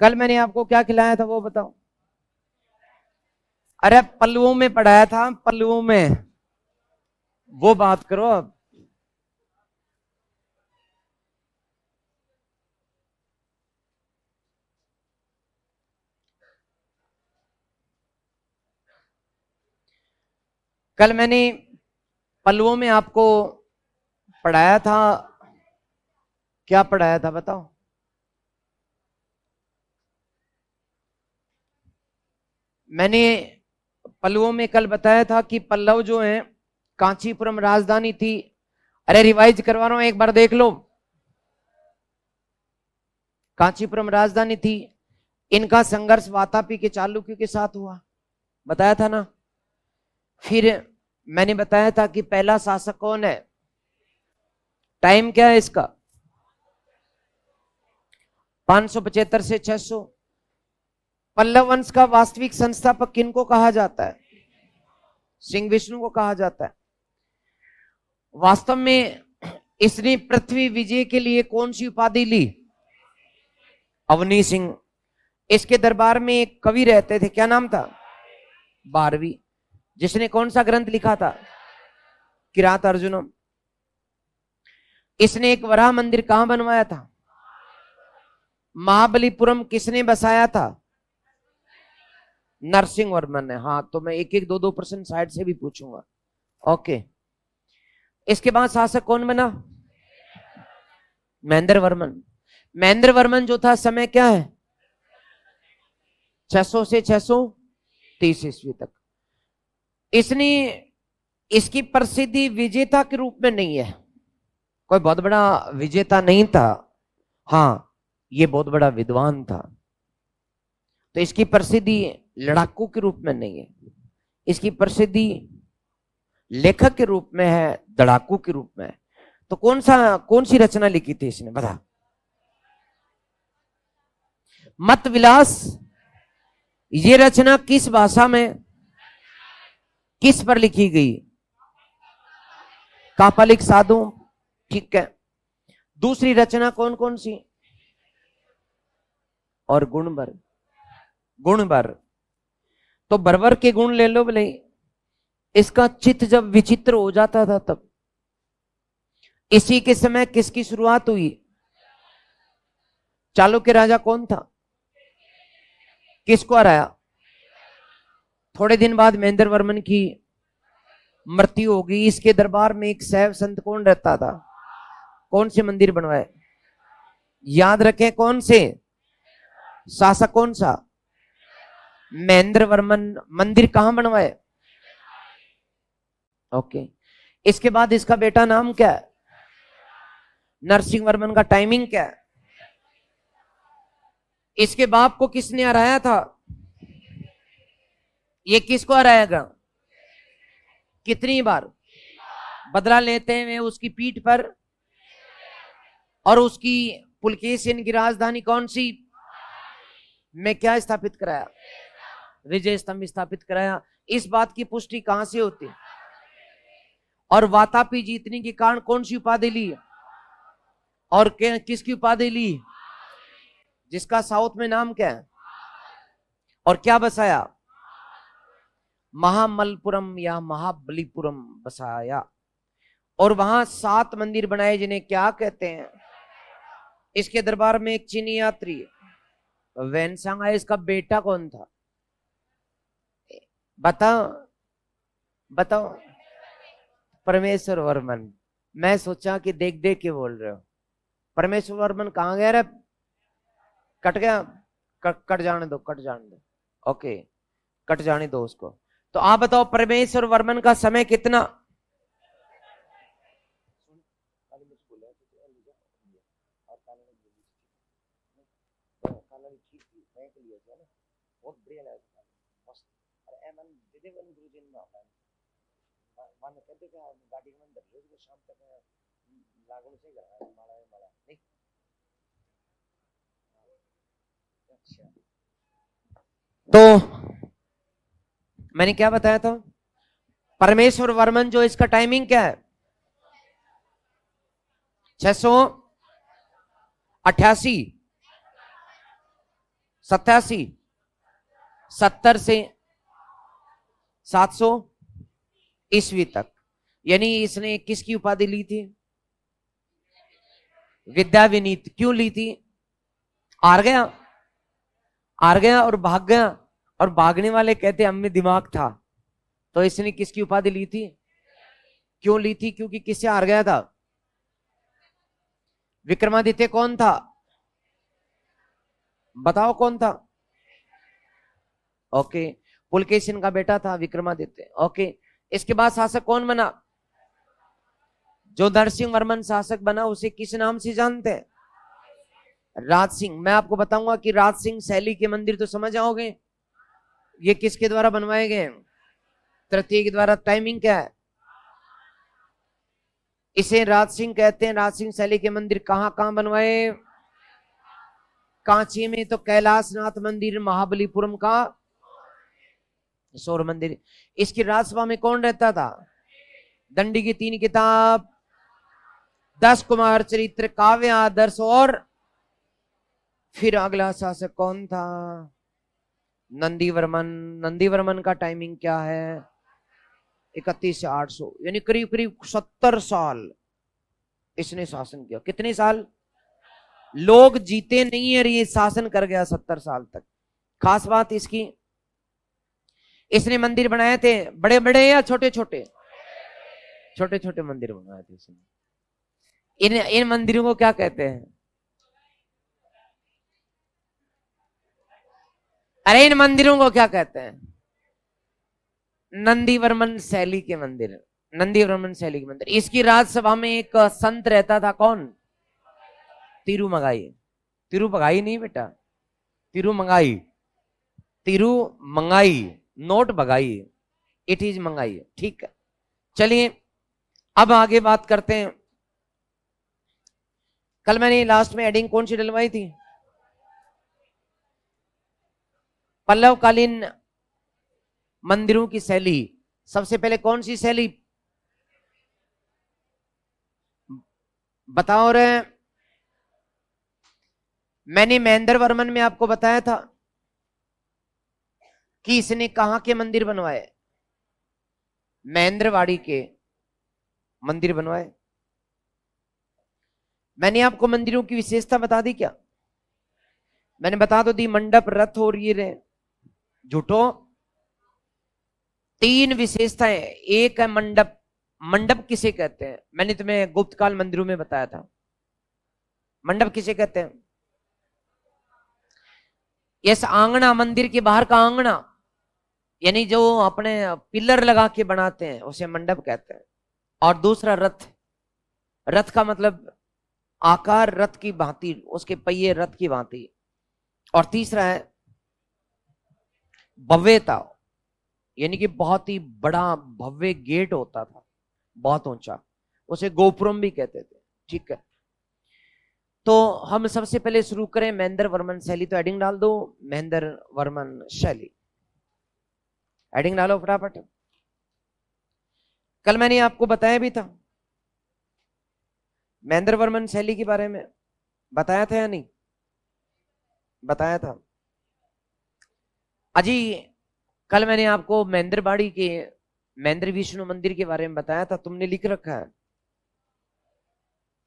कल मैंने आपको क्या खिलाया था वो बताओ। अरे पल्लुओं में पढ़ाया था, पल्लुओं में, वो बात करो अब। कल मैंने पल्लुओं में आपको पढ़ाया था, क्या पढ़ाया था बताओ। मैंने पल्लवों में कल बताया था कि पल्लव जो है कांचीपुरम राजधानी थी। अरे रिवाइज करवा रहा हूं, एक बार देख लो। कांचीपुरम राजधानी थी। इनका संघर्ष वातापी के चालुक्यों के साथ हुआ, बताया था ना। फिर मैंने बताया था कि पहला शासक कौन है, टाइम क्या है इसका, 575 से 600। पल्लव वंश का वास्तविक संस्थापक किनको कहा जाता है, सिंह विष्णु को कहा जाता है। वास्तव में इसने पृथ्वी विजय के लिए कौन सी उपाधि ली, अवनी सिंह। इसके दरबार में एक कवि रहते थे, क्या नाम था, बारहवीं, जिसने कौन सा ग्रंथ लिखा था, किरात अर्जुनम। इसने एक वराह मंदिर कहां बनवाया था, महाबलीपुरम। किसने बसाया था, नरसिंह वर्मन ने। हाँ, तो मैं एक एक दो दो परसेंट साइड से भी पूछूंगा। ओके। इसके बाद शासक कौन बना, महेंद्र वर्मन। महेंद्र वर्मन जो था, समय क्या है, 600 से 630 ईस्वी तक। इसने, इसकी प्रसिद्धि विजेता के रूप में नहीं है, कोई बहुत बड़ा विजेता नहीं था। हाँ, ये बहुत बड़ा विद्वान था। तो इसकी प्रसिद्धि लड़ाकू के रूप में नहीं है, इसकी प्रसिद्धि लेखक के रूप में है, लड़ाकू के रूप में है। तो कौन सी रचना लिखी थी इसने, बता। मत विलास। ये रचना किस भाषा में, किस पर लिखी गई, कापालिक साधु। ठीक है। दूसरी रचना कौन कौन सी, और गुणबर, गुणबर। तो बरबर के गुण ले लो भले। इसका चित्त जब विचित्र हो जाता था तब। इसी के समय किसकी शुरुआत हुई, चालुक्य राजा कौन था, किसको हराया। थोड़े दिन बाद महेंद्र वर्मन की मृत्यु हो गई। इसके दरबार में एक शैव संत कौन रहता था, कौन से मंदिर बनवाए, याद रखें कौन से, शासक कौन सा, महेंद्र वर्मन। मंदिर कहां बनवाए, ओके। इसके बाद इसका बेटा नाम क्या है, नरसिंह वर्मन। का टाइमिंग क्या है, इसके बाप को किसने हराया था, ये किसको हराएगा, कितनी बार, बदला लेते हैं उसकी पीठ पर। और उसकी पुलकेशिन की राजधानी कौन सी में क्या स्थापित कराया, विजय स्तंभ स्थापित कराया। इस बात की पुष्टि कहां से होती है, और वातापी जीतने के कारण कौन सी उपाधि ली, और किसकी उपाधि ली, जिसका साउथ में नाम क्या है, और क्या बसाया, महामलपुरम या महाबलीपुरम बसाया। और वहां 7 मंदिर बनाए जिन्हें क्या कहते हैं। इसके दरबार में एक चीनी यात्री वेनसांग आया, इसका बेटा कौन था, बताओ बताओ, परमेश्वर वर्मन। मैं सोचा कि देख देख के बोल रहे हो। परमेश्वर वर्मन कहां गया रे, कट गया, कट जाने दो, कट जाने दो, ओके, कट जाने दो उसको। तो आप बताओ परमेश्वर वर्मन का समय कितना, बहुत बढ़िया लगा, मस्त। अरे मन दे वन गुरुजी ने मन कहते कि गाड़ी में अंदर रोज शाम तक लागण से घर माला माला नहीं। अच्छा, तो मैंने क्या बताया था, परमेश्वर वर्मन जो, इसका टाइमिंग क्या है, 688। 87, 70 से 700 ईस्वी तक। यानी इसने किसकी उपाधि ली थी? विद्या विनीत। क्यों ली थी? हार गया, हार गया और भाग गया, और भागने वाले कहते हम में दिमाग था, तो इसने किसकी उपाधि ली थी? क्यों ली थी? क्योंकि किससे हार गया था? विक्रमादित्य कौन था? बताओ कौन था? ओके, पुलकेशिन का बेटा था विक्रमादित्य। ओके, इसके बाद शासक कौन बना? जो नरसिंह वर्मन शासक बना उसे किस नाम से जानते हैं? राज सिंह। मैं आपको बताऊंगा कि राज सिंह शैली के मंदिर तो समझ आओगे। ये किसके द्वारा बनवाए गए? तृतीय के द्वारा। टाइमिंग क्या है? इसे राज सिंह कहते हैं। राज सिंह शैली के मंदिर कहां कहां बनवाए? कांची में तो कैलाशनाथ मंदिर, महाबलीपुरम का सौर मंदिर। इसकी राजसभा में कौन रहता था? दंडी की 3 किताब, 10 कुमार चरित्र, काव्य आदर्श, और फिर अगला शासक कौन था? नंदीवर्मन। नंदीवर्मन का टाइमिंग क्या है? 31 से 800, यानी करीब करीब 70 साल इसने शासन किया। कितने साल? लोग जीते नहीं है, ये शासन कर गया 70 साल तक। खास बात इसकी, इसने मंदिर बनाए थे बड़े बड़े या छोटे छोटे? छोटे छोटे मंदिर बनवाए थे इसने। इन इन मंदिरों को क्या कहते हैं? अरे इन मंदिरों को क्या कहते हैं? नंदीवर्मन शैली के मंदिर। नंदीवर्मन शैली के मंदिर। इसकी राजसभा में एक संत रहता था, कौन? तिरुमंगाई। तिरुपगाई नहीं बेटा, तिरुमंगाई। तिरुमंगाई, नोट भगाई, इट इज मंगाई। ठीक है, चलिए अब आगे बात करते हैं। कल मैंने लास्ट में एडिंग कौन सी डलवाई थी? पल्लवकालीन मंदिरों की शैली। सबसे पहले कौन सी शैली बताओ रे? मैंने महेंद्र वर्मन में आपको बताया था कि इसने कहां के मंदिर बनवाए? महेंद्रवाड़ी के मंदिर बनवाए। मैंने आपको मंदिरों की विशेषता बता दी क्या? मैंने बता तो दी, मंडप, रथ और ये रहे। झूठो। 3 विशेषताएं। एक है मंडप। मंडप किसे कहते हैं? मैंने तुम्हें गुप्त काल मंदिरों में बताया था। मंडप किसे कहते हैं? यस, आंगना, मंदिर के बाहर का आंगना, यानी जो अपने पिलर लगा के बनाते हैं उसे मंडप कहते हैं। और दूसरा रथ। रथ का मतलब आकार रथ की भांति, उसके पहिए रथ की भांति। और तीसरा है भव्यता, यानी कि बहुत ही बड़ा भव्य गेट होता था, बहुत ऊंचा, उसे गोपुरम भी कहते थे। ठीक है, तो हम सबसे पहले शुरू करें महेंद्र वर्मन शैली। तो एडिंग डाल दो, महेंद्र वर्मन शैली। एडिंग डालो फटाफट। कल मैंने आपको बताया भी था महेंद्र वर्मन शैली के बारे में, बताया था या नहीं? बताया था अजी। कल मैंने आपको महेंद्रवाड़ी के महेंद्र विष्णु मंदिर के बारे में बताया था, तुमने लिख रखा है?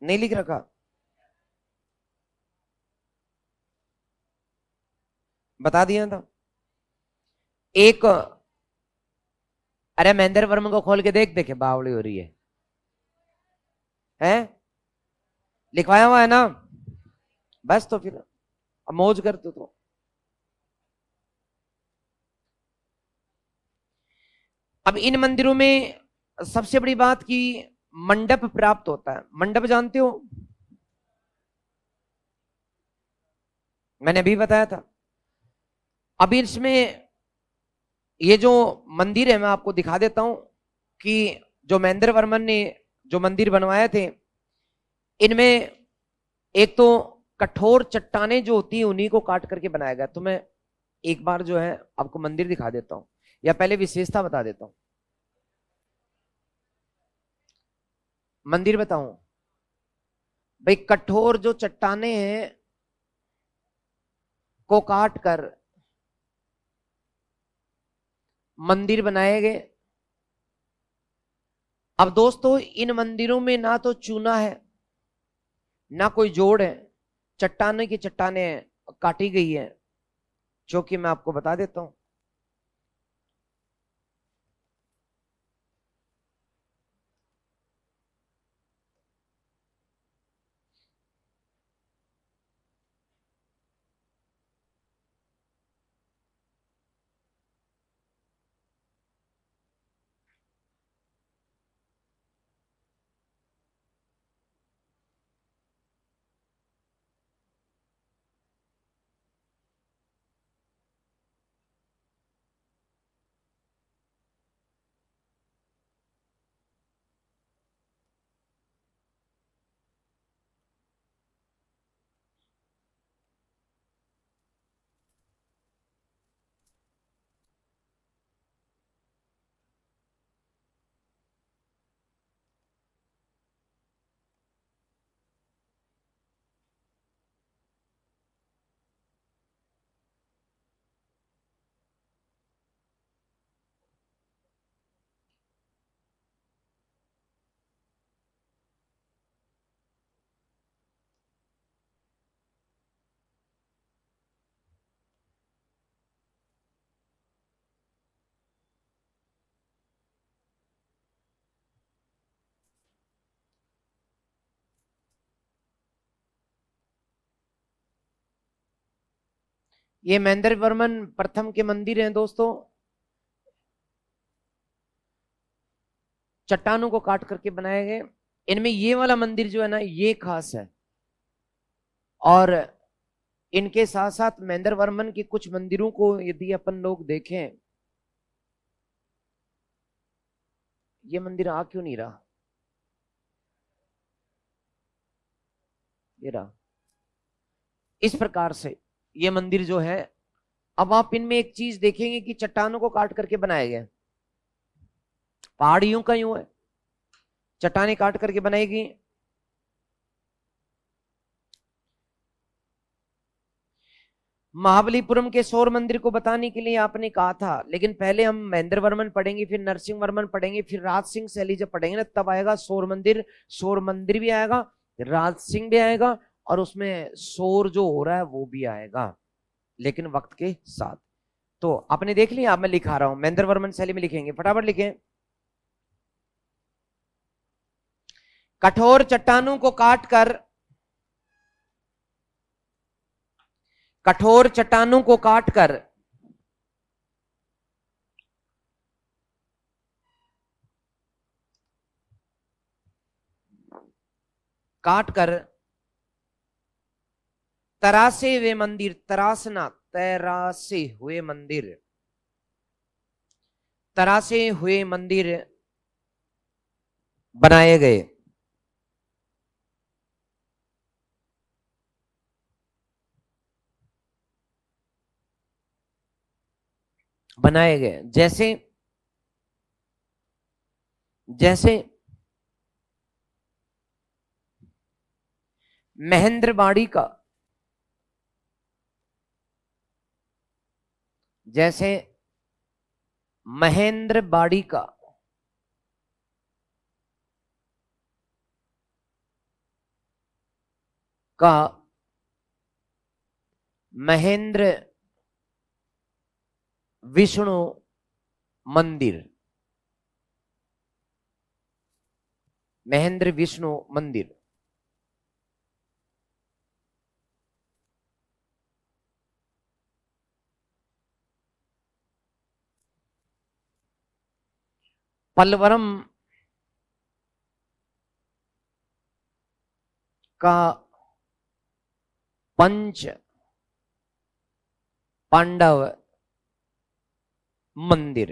नहीं लिख रखा? बता दिया था एक। अरे महेंद्र वर्मन को खोल के देख, देखे बावड़ी हो रही है? लिखवाया हुआ है ना? बस तो फिर अब मौज कर तो। अब इन मंदिरों में सबसे बड़ी बात की मंडप प्राप्त होता है। मंडप जानते हो? मैंने अभी बताया था। अभी इसमें ये जो मंदिर है मैं आपको दिखा देता हूं कि जो महेंद्र वर्मन ने जो मंदिर बनवाए थे, इनमें एक तो कठोर चट्टाने जो होती है उन्हीं को काट करके बनाया गया। तो मैं एक बार जो है आपको मंदिर दिखा देता हूं, या पहले विशेषता बता देता हूं। मंदिर बताऊं भाई? कठोर जो चट्टाने हैं को काट कर मंदिर बनाए गए। अब दोस्तों इन मंदिरों में ना तो चूना है ना कोई जोड़ है, चट्टाने की चट्टाने काटी गई है, जो कि मैं आपको बता देता हूं। ये महेंद्र वर्मन प्रथम के मंदिर हैं दोस्तों, चट्टानों को काट करके बनाए गए। इनमें ये वाला मंदिर जो है ना ये खास है, और इनके साथ साथ महेंद्र वर्मन के कुछ मंदिरों को यदि अपन लोग देखें, ये मंदिर आ क्यों नहीं रहा, ये रहा। इस प्रकार से ये मंदिर जो है, अब आप इनमें एक चीज देखेंगे कि चट्टानों को काट करके बनाया गया, पहाड़ यूं का यूं है, चट्टाने काट करके बनाएगी। महाबलीपुरम के सौर मंदिर को बताने के लिए आपने कहा था, लेकिन पहले हम महेंद्र वर्मन पढ़ेंगे, फिर नरसिंह वर्मन पढ़ेंगे, फिर राज सिंह सैली जब पढ़ेंगे ना तब आएगा सौर मंदिर। सौर मंदिर भी आएगा, राज सिंह भी आएगा, और उसमें सौर जो हो रहा है वो भी आएगा, लेकिन वक्त के साथ। तो आपने देख लिया, अब मैं लिखा रहा हूं, महेंद्र वर्मन शैली में लिखेंगे, फटाफट लिखें। कठोर चट्टानों को काटकर, कठोर चट्टानों को काटकर काटकर तरासे हुए मंदिर, तरासना, तरासे हुए मंदिर, तरासे हुए मंदिर बनाए गए। बनाए गए जैसे, जैसे महेंद्रवाड़ी का, जैसे महेंद्रवाड़ी का महेंद्र विष्णु मंदिर, महेंद्र विष्णु मंदिर। पलवरम का पंच पांडव मंदिर,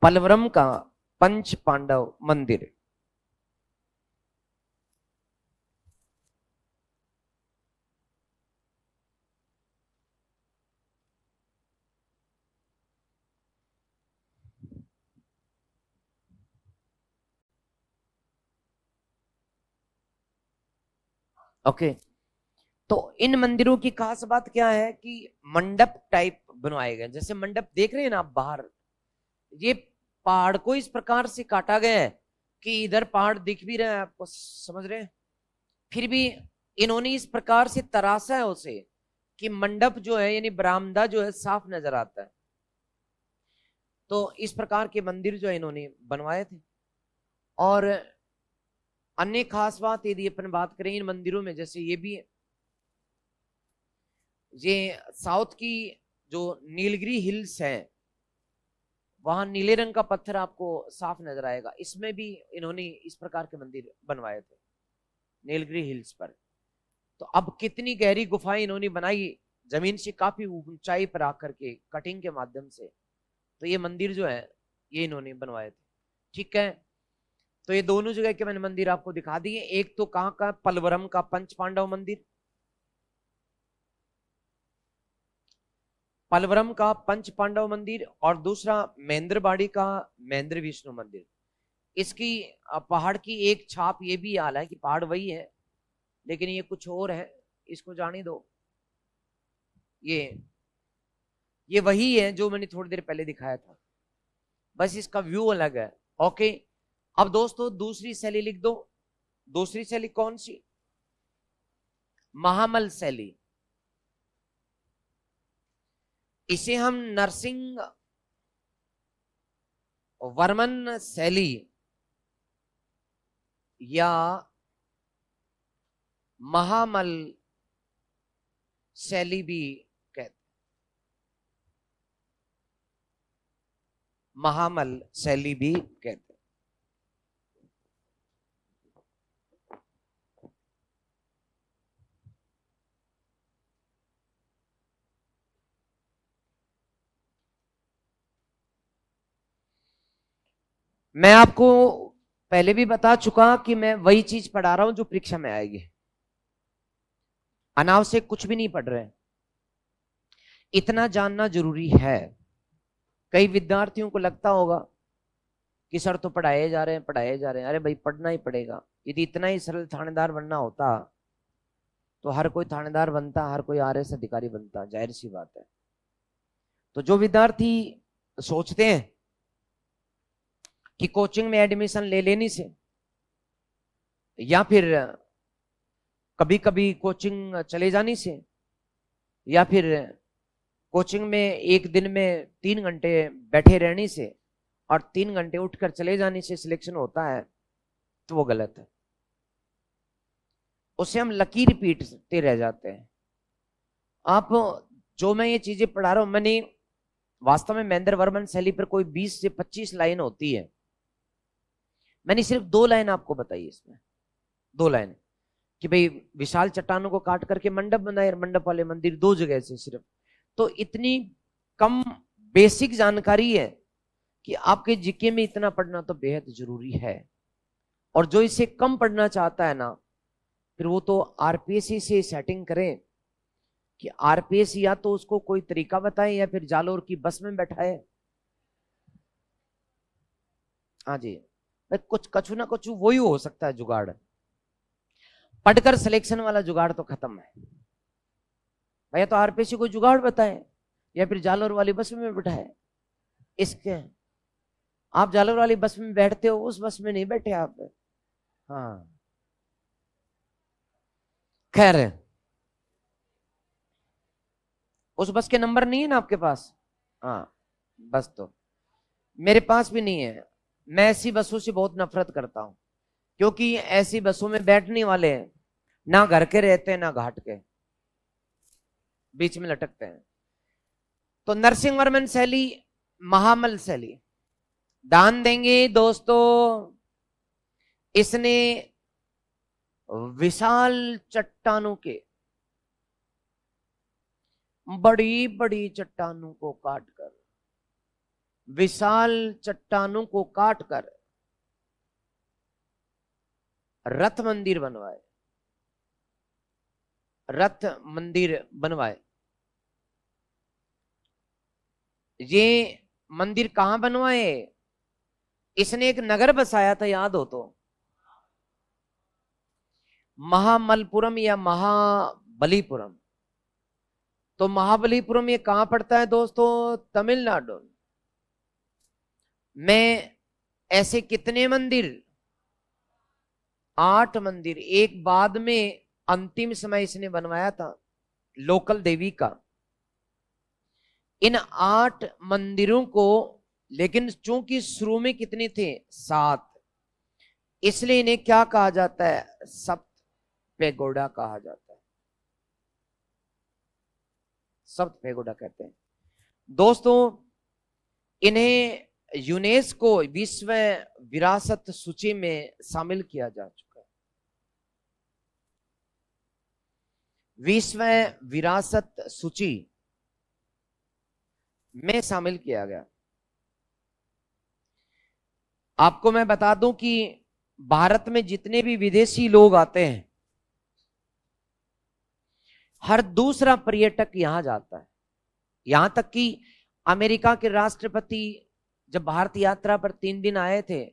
पलवरम का पंच पांडव मंदिर। ओके, इन मंदिरों की खास बात क्या है कि मंडप टाइप बनवाए गए। जैसे मंडप देख रहे हैं ना आप बाहर, ये पहाड़ को इस प्रकार से काटा गया है कि इधर पहाड़ दिख भी रहे हैं आपको, समझ रहे हैं, फिर भी इन्होंने इस प्रकार से तराशा है उसे कि मंडप जो है यानी बरामदा जो है साफ नजर आता है। तो इस प्रकार के मंदिर जो है इन्होंने बनवाए थे। और अन्य खास बात यदि अपन बात करें इन मंदिरों में, जैसे ये भी है, ये साउथ की जो नीलगिरी हिल्स है वहां नीले रंग का पत्थर आपको साफ नजर आएगा, इसमें भी इन्होंने इस प्रकार के मंदिर बनवाए थे नीलगिरी हिल्स पर। तो अब कितनी गहरी गुफाएं इन्होंने बनाई जमीन से काफी ऊंचाई पर आकर के कटिंग के माध्यम से। तो ये मंदिर जो है ये इन्होंने बनवाए थे। ठीक है, तो ये दोनों जगह के मैंने मंदिर आपको दिखा दिए। एक तो कहां का, पलवरम का पंच पांडव मंदिर, पलवरम का पंच पांडव मंदिर, और दूसरा महेंद्रबाड़ी का महेंद्र विष्णु मंदिर। इसकी पहाड़ की एक छाप ये भी हाल है कि पहाड़ वही है लेकिन ये कुछ और है, इसको जाने दो। ये वही है जो मैंने थोड़ी देर पहले दिखाया था, बस इसका व्यू अलग है। ओके, अब दोस्तों दूसरी शैली लिख दो। दूसरी शैली कौन सी? महामल शैली। इसे हम नरसिंह वर्मन शैली या महामल शैली भी कहते, महामल शैली भी कहते। मैं आपको पहले भी बता चुका कि मैं वही चीज पढ़ा रहा हूं जो परीक्षा में आएगी, अनावश्यक कुछ भी नहीं पढ़ रहे। इतना जानना जरूरी है। कई विद्यार्थियों को लगता होगा कि सर तो पढ़ाए जा रहे हैं पढ़ाए जा रहे हैं, अरे भाई पढ़ना ही पड़ेगा। यदि इतना ही सरल थानेदार बनना होता तो हर कोई थानेदार बनता, हर कोई आरएएस अधिकारी बनता, जाहिर सी बात है। तो जो विद्यार्थी सोचते हैं कि कोचिंग में एडमिशन ले लेने से या फिर कभी कभी कोचिंग चले जाने से या फिर कोचिंग में एक दिन में 3 घंटे बैठे रहने से और 3 घंटे उठकर चले जाने से सिलेक्शन होता है, तो वो गलत है। उससे हम लकीर पीटते रह जाते हैं। आप जो मैं ये चीजें पढ़ा रहा हूं, मैंने वास्तव में महेंद्र वर्मन शैली पर कोई 20 से 25 लाइन होती है, मैंने सिर्फ 2 लाइन आपको बताई इसमें। 2 लाइन कि भाई विशाल चट्टानों को काट करके मंडप बनाए, मंडप वाले मंदिर 2 जगह से सिर्फ। तो इतनी कम बेसिक जानकारी है कि आपके जीके में इतना पढ़ना तो बेहद जरूरी है। और जो इसे कम पढ़ना चाहता है ना, फिर वो तो आरपीएससी से सेटिंग करें कि आरपीएस या तो उसको कोई तरीका बताए या फिर जालोर की बस में बैठाए। हाँ जी, कुछ कछु ना कछु वही हो सकता है जुगाड़। पढ़कर सिलेक्शन वाला जुगाड़ तो खत्म है भैया। तो आरपीएससी को जुगाड़ बताए या फिर जालोर वाली बस में बैठाए। इसके आप जालोर वाली बस में बैठते हो, उस बस में नहीं बैठे आप। हाँ खैर, उस बस के नंबर नहीं है ना आपके पास? हाँ बस, तो मेरे पास भी नहीं है। मैं ऐसी बसों से बहुत नफरत करता हूं क्योंकि ऐसी बसों में बैठने वाले ना घर के रहते हैं ना घाट के, बीच में लटकते हैं। तो नरसिंह वर्मन शैली, महामल शैली, ध्यान देंगे दोस्तों, इसने विशाल चट्टानों के, बड़ी बड़ी चट्टानों को काटकर, विशाल चट्टानों को काटकर रथ मंदिर बनवाए, रथ मंदिर बनवाए। ये मंदिर कहां बनवाए? इसने एक नगर बसाया था, याद हो तो, महामलपुरम या बलीपुरम। तो महाबलीपुरम ये कहां पड़ता है दोस्तों? तमिलनाडु में। ऐसे कितने मंदिर? 8 मंदिर। एक बाद में अंतिम समय इसने बनवाया था, लोकल देवी का। इन 8 मंदिरों को, लेकिन चूंकि शुरू में कितने थे? 7, इसलिए इन्हें क्या कहा जाता है? सप्त पेगोडा कहा जाता है। सप्त पेगोडा कहते हैं दोस्तों। इन्हें यूनेस्को विश्व विरासत सूची में शामिल किया जा चुका है। विश्व विरासत सूची में शामिल किया गया। आपको मैं बता दूं कि भारत में जितने भी विदेशी लोग आते हैं, हर दूसरा पर्यटक यहां जाता है। यहां तक कि अमेरिका के राष्ट्रपति जब भारत यात्रा पर 3 दिन आए थे,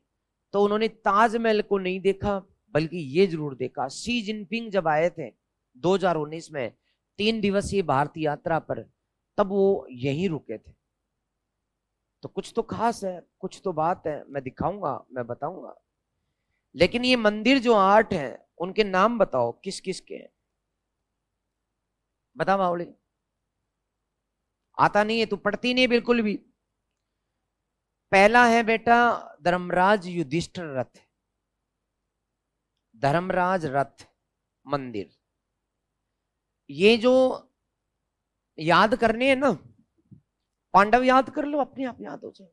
तो उन्होंने ताजमहल को नहीं देखा, बल्कि ये जरूर देखा। शी जिनपिंग जब आए थे 2019 में 3 दिवसीय भारत यात्रा पर, तब वो यहीं रुके थे। तो कुछ तो खास है, कुछ तो बात है, मैं दिखाऊंगा, मैं बताऊंगा। लेकिन ये मंदिर जो 8 हैं, उनके नाम बताओ किस किस के हैं? बता बावली। आता नहीं है? तू पढ़ती नहीं बिल्कुल भी। पहला है बेटा धर्मराज युधिष्ठिर रथ, धर्मराज रथ मंदिर। ये जो याद करने हैं ना, पांडव याद कर लो, अपने आप याद हो जाए।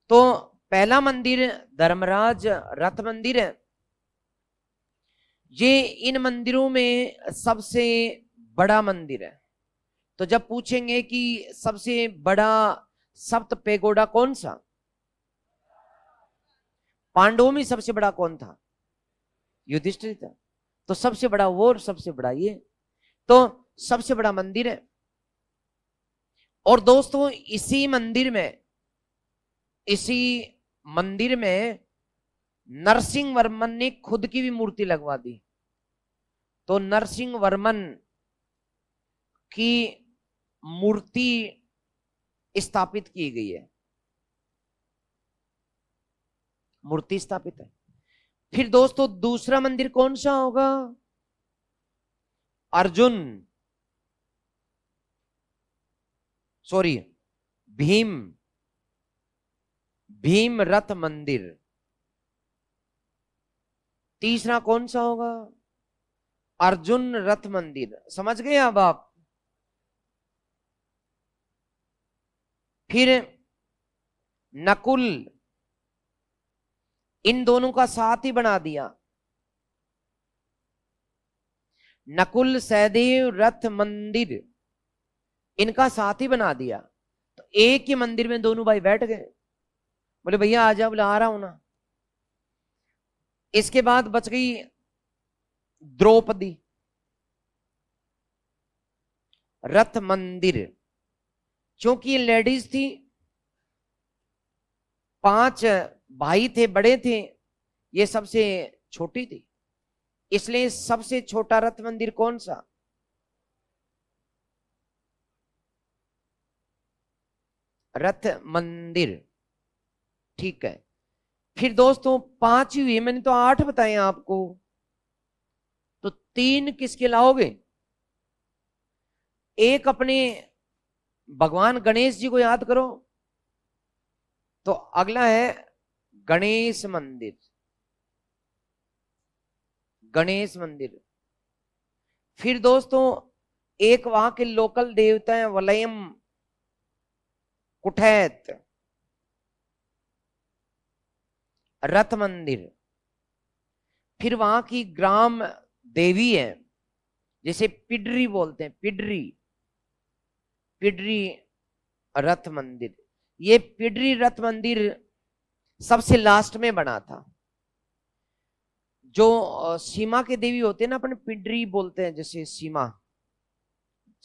तो पहला मंदिर धर्मराज रथ मंदिर है। ये इन मंदिरों में सबसे बड़ा मंदिर है। तो जब पूछेंगे कि सबसे बड़ा सप्त पेगोडा कौन सा, पांडवों में सबसे बड़ा कौन था? युधिष्ठिर था। तो सबसे बड़ा वो और सबसे बड़ा ये, तो सबसे बड़ा मंदिर है। और दोस्तों इसी मंदिर में नरसिंह वर्मन ने खुद की भी मूर्ति लगवा दी। तो नरसिंह वर्मन की मूर्ति स्थापित की गई है, मूर्ति स्थापित है। फिर दोस्तों दूसरा मंदिर कौन सा होगा? अर्जुन, सॉरी, भीम, भीम रथ मंदिर। तीसरा कौन सा होगा? अर्जुन रथ मंदिर। समझ गए अब आप? फिर नकुल, इन दोनों का साथ ही बना दिया। नकुल सहदेव रथ मंदिर, इनका साथ ही बना दिया। तो एक ही मंदिर में दोनों भाई बैठ गए, बोले भैया आ जाओ, बोले आ रहा हूं ना। इसके बाद बच गई द्रौपदी रथ मंदिर। क्योंकि लेडीज थी, 5 भाई थे, बड़े थे, ये सबसे छोटी थी, इसलिए सबसे छोटा रथ मंदिर कौन सा? रथ मंदिर। ठीक है। फिर दोस्तों 5 ही हुए, मैंने तो 8 बताए आपको, तो 3 किसके लाओगे? एक अपने भगवान गणेश जी को याद करो। तो अगला है गणेश मंदिर, गणेश मंदिर। फिर दोस्तों एक वहां के लोकल देवता है वलयम कुठैत रथ मंदिर। फिर वहां की ग्राम देवी है, जिसे पिडरी बोलते हैं, पिडरी, पिडरी रथ मंदिर। ये पिडरी रथ मंदिर सबसे लास्ट में बना था। जो सीमा के देवी होते हैं ना, अपन पिडरी बोलते हैं, जैसे सीमा,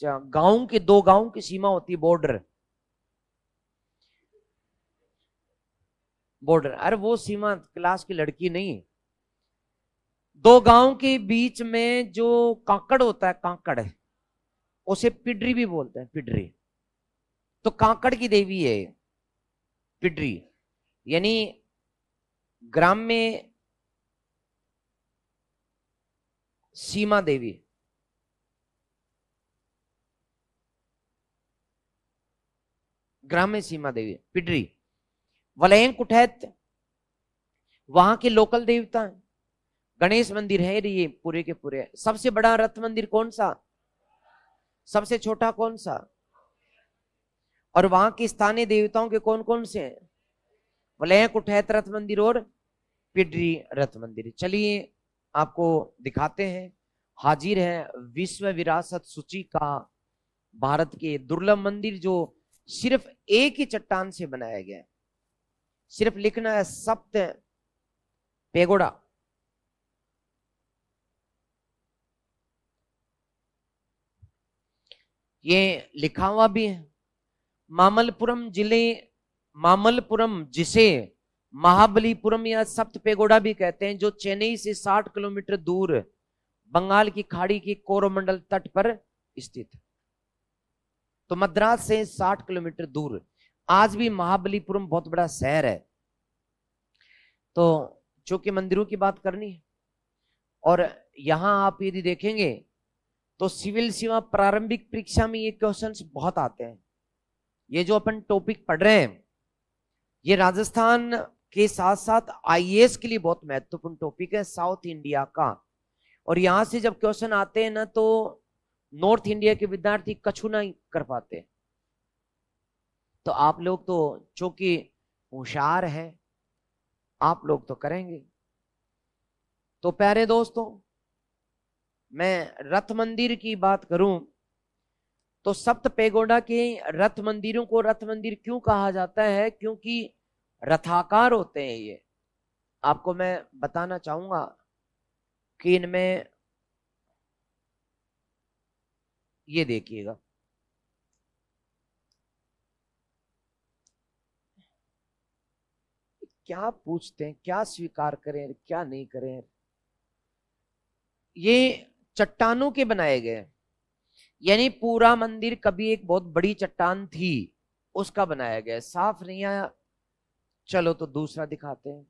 गांव के 2 गांव की सीमा होती है, बॉर्डर, बॉर्डर। अरे वो सीमा क्लास की लड़की नहीं, दो गांव के बीच में जो कांकड़ होता है, कांकड़, उसे पिडरी भी बोलते हैं, पिडरी। तो कांकड़ की देवी है पिडरी, यानी ग्राम में सीमा देवी। ग्राम में सीमा देवी पिडरी। वलयन कुठैत वहां के लोकल देवता है। गणेश मंदिर है ये पूरे के पूरे। सबसे बड़ा रथ मंदिर कौन सा, सबसे छोटा कौन सा, और वहां के स्थानीय देवताओं के कौन कौन से हैं, वलय कुठैत रथ मंदिर और पिडरी रथ मंदिर। चलिए आपको दिखाते हैं। हाजिर है विश्व विरासत सूची का भारत के दुर्लभ मंदिर, जो सिर्फ एक ही चट्टान से बनाया गया है। सिर्फ लिखना है सप्त पेगोड़ा। ये लिखा हुआ भी है। मामल्लपुरम जिले, मामल्लपुरम जिसे महाबलीपुरम या सप्त पेगोड़ा भी कहते हैं, जो चेन्नई से 60 किलोमीटर दूर बंगाल की खाड़ी के कोरोमंडल तट पर स्थित है। तो मद्रास से 60 किलोमीटर दूर। आज भी महाबलीपुरम बहुत बड़ा शहर है। तो चूंकि मंदिरों की बात करनी है, और यहां आप यदि देखेंगे तो सिविल सेवा प्रारंभिक परीक्षा में ये क्वेश्चंस बहुत आते हैं। ये जो अपन टॉपिक पढ़ रहे हैं, ये राजस्थान के साथ साथ आईएएस के लिए बहुत महत्वपूर्ण टॉपिक है, साउथ इंडिया का। और यहां से जब क्वेश्चन आते हैं ना, तो नॉर्थ इंडिया के विद्यार्थी कछु नहीं कर पाते। तो आप लोग तो चूंकि होशियार हैं, आप लोग तो करेंगे। तो प्यारे दोस्तों, मैं रथ मंदिर की बात करूं तो सप्त पेगोडा के रथ मंदिरों को रथ मंदिर क्यों कहा जाता है, क्योंकि रथाकार होते हैं ये। आपको मैं बताना चाहूंगा कि इनमें ये देखिएगा, क्या पूछते हैं, क्या स्वीकार करें क्या नहीं करें। ये चट्टानों के बनाए गए, यानी पूरा मंदिर कभी एक बहुत बड़ी चट्टान थी, उसका बनाया गया। साफ नहीं आया, चलो तो दूसरा दिखाते हैं।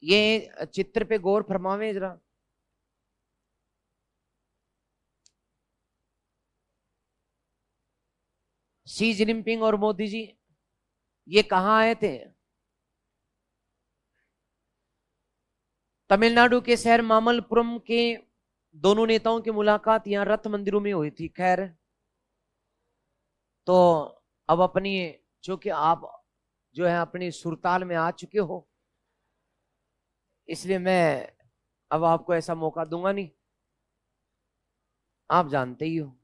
ये चित्र पे गौर फरमावे जरा। शी जिनपिंग और मोदी जी ये कहां आए थे, तमिलनाडु के शहर मामल्लपुरम के। दोनों नेताओं की मुलाकात यहां रथ मंदिरों में हुई थी। खैर, तो अब अपनी, चूंकि आप जो है अपनी सुरताल में आ चुके हो, इसलिए मैं अब आपको ऐसा मौका दूंगा नहीं, आप जानते ही हो।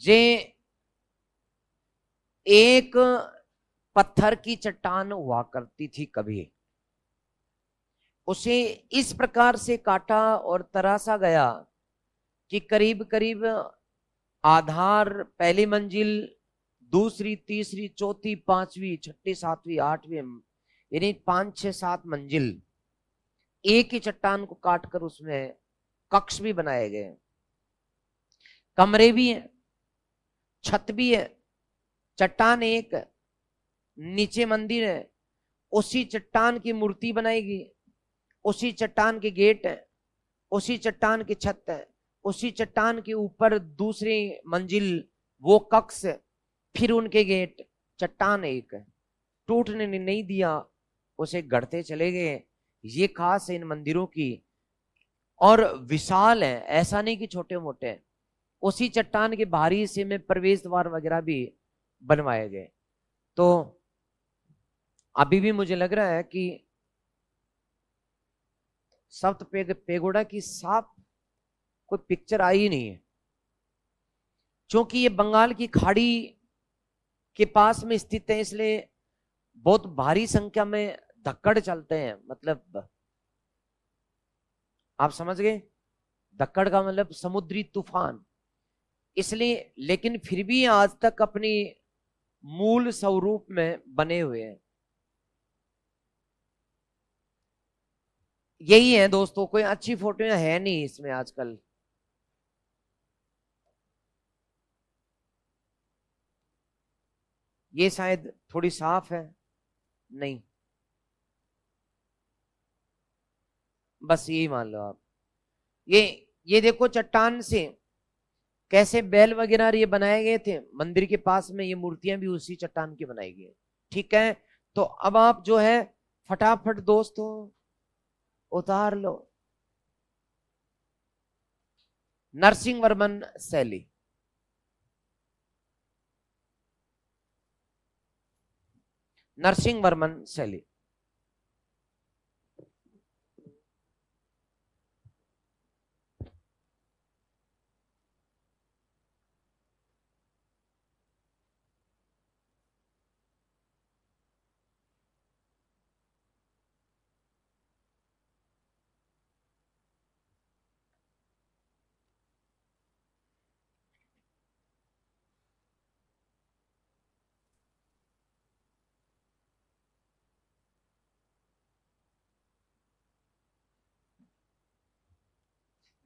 ये एक पत्थर की चट्टान हुआ करती थी कभी, उसे इस प्रकार से काटा और तराशा गया कि करीब करीब आधार, पहली मंजिल, दूसरी, तीसरी, चौथी, पांचवी, छठी, सातवीं, आठवीं, यानी 5, 6, 7 मंजिल एक ही चट्टान को काटकर उसमें कक्ष भी बनाए गए, कमरे भी हैं, छत भी है। चट्टान एक, नीचे मंदिर है, उसी चट्टान की मूर्ति बनाएगी, उसी चट्टान के गेट है, उसी चट्टान की छत है, उसी चट्टान के ऊपर दूसरी मंजिल, वो कक्ष, फिर उनके गेट। चट्टान एक है, टूटने नहीं दिया, उसे गढ़ते चले गए। ये खास है इन मंदिरों की, और विशाल है, ऐसा नहीं कि छोटे मोटे हैं। उसी चट्टान के बाहरी हिस्से में प्रवेश द्वार वगैरह भी बनवाए गए। तो अभी भी मुझे लग रहा है कि सप्त पेगोड़ा की साफ कोई पिक्चर आई ही नहीं है, क्योंकि ये बंगाल की खाड़ी के पास में स्थित है, इसलिए बहुत भारी संख्या में धक्कड़ चलते हैं। मतलब आप समझ गए? दक्कड़ का मतलब समुद्री तूफान। इसलिए लेकिन फिर भी आज तक अपनी मूल स्वरूप में बने हुए हैं। यही है दोस्तों, कोई अच्छी फोटो है नहीं इसमें आजकल। ये शायद थोड़ी साफ है। नहीं, बस यही मान लो आप। ये ये देखो चट्टान से कैसे बैल वगैरह ये बनाए गए थे, मंदिर के पास में ये मूर्तियां भी उसी चट्टान की बनाई गई हैं। ठीक है, तो अब आप जो है फटाफट दोस्तों उतार लो। नरसिंह वर्मन शैली। नरसिंह वर्मन शैली।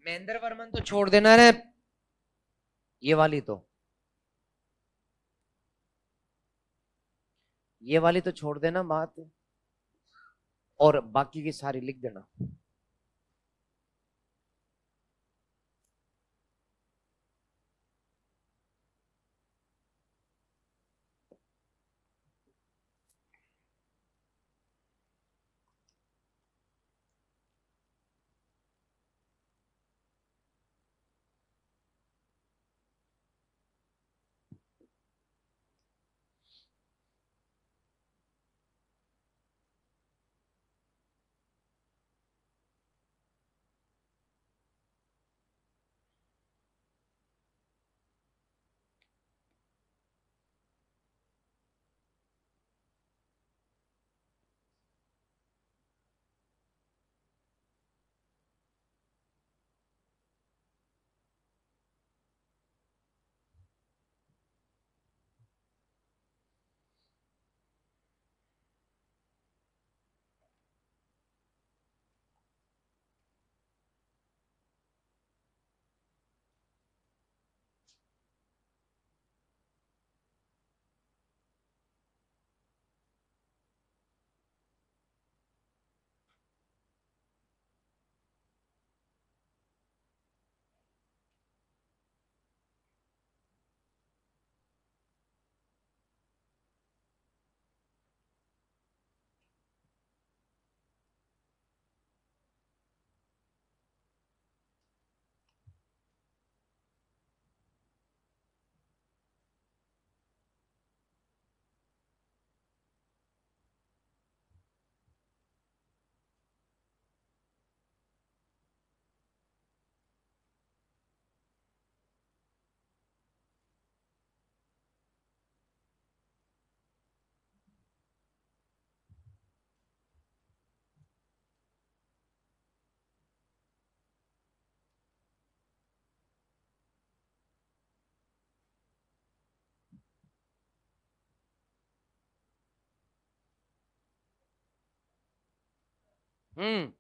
महेंद्र वर्मन तो छोड़ देना रे, ये वाली तो, ये वाली तो छोड़ देना बात, और बाकी की सारी लिख देना। हम्म।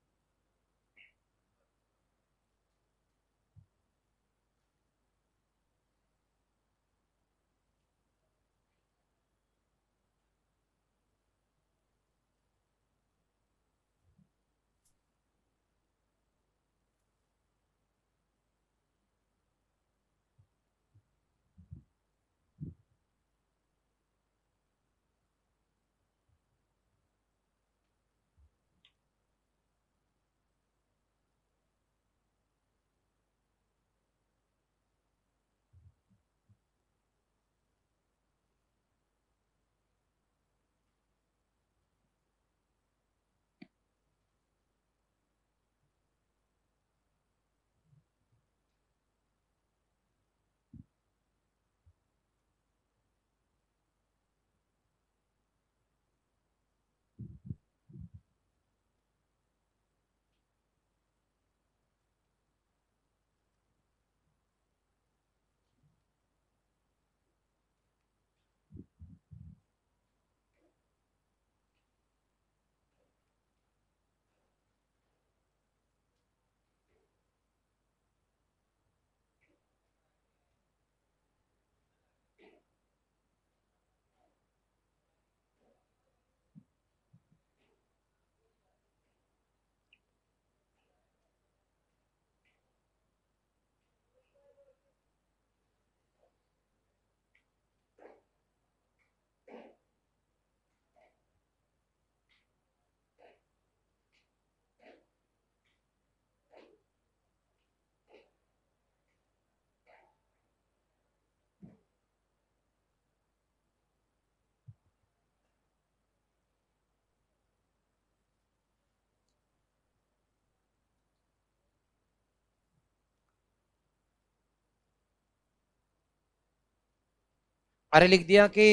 अरे लिख दिया कि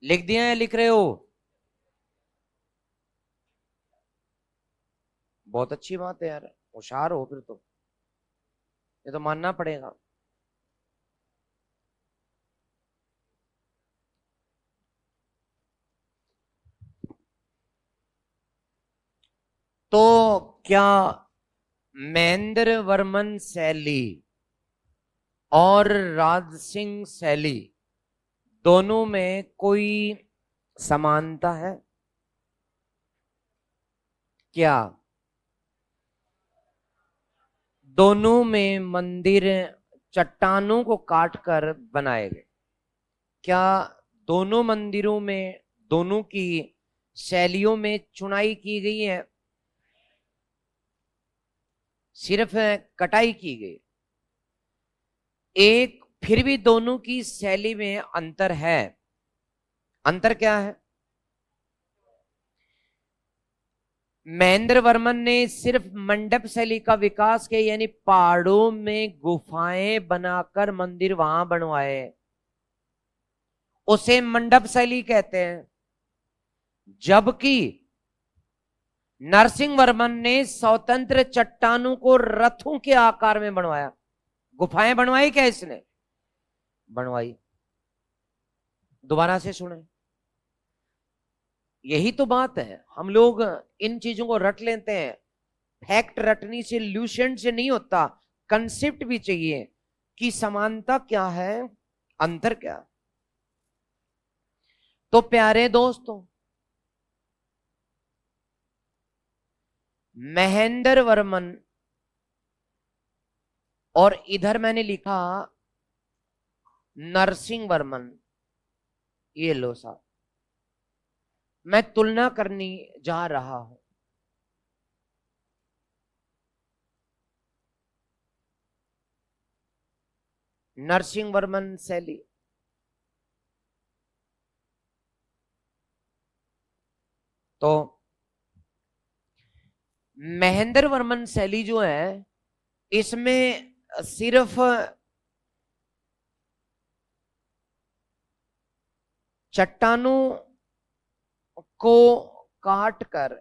लिख दिया या लिख रहे हो? बहुत अच्छी बात है यार, होशियार हो फिर तो, ये तो मानना पड़ेगा। तो क्या महेंद्र वर्मन शैली और राज सिंह शैली दोनों में कोई समानता है क्या? दोनों में मंदिर चट्टानों को काटकर बनाए गए। क्या दोनों मंदिरों में, दोनों की शैलियों में चुनाई की गई है? सिर्फ कटाई की गई। एक फिर भी दोनों की शैली में अंतर है। अंतर क्या है? महेंद्र वर्मन ने सिर्फ मंडप शैली का विकास किया, यानी पहाड़ों में गुफाएं बनाकर मंदिर वहां बनवाए, उसे मंडप शैली कहते हैं। जबकि नरसिंह वर्मन ने स्वतंत्र चट्टानों को रथों के आकार में बनवाया। गुफाएं बनवाई क्या इसने? बनवाई। दोबारा से सुने, यही तो बात है, हम लोग इन चीजों को रट लेते हैं। फैक्ट रटनी से, ल्यूसेंट से नहीं होता, कंसेप्ट भी चाहिए कि समानता क्या है, अंतर क्या है। तो प्यारे दोस्तों, महेंद्र वर्मन और इधर मैंने लिखा नरसिंह वर्मन, ये लो साहब, मैं तुलना करनी जा रहा हूं। नरसिंह वर्मन शैली, तो महेंद्र वर्मन शैली जो है, इसमें सिर्फ चट्टानों को काट कर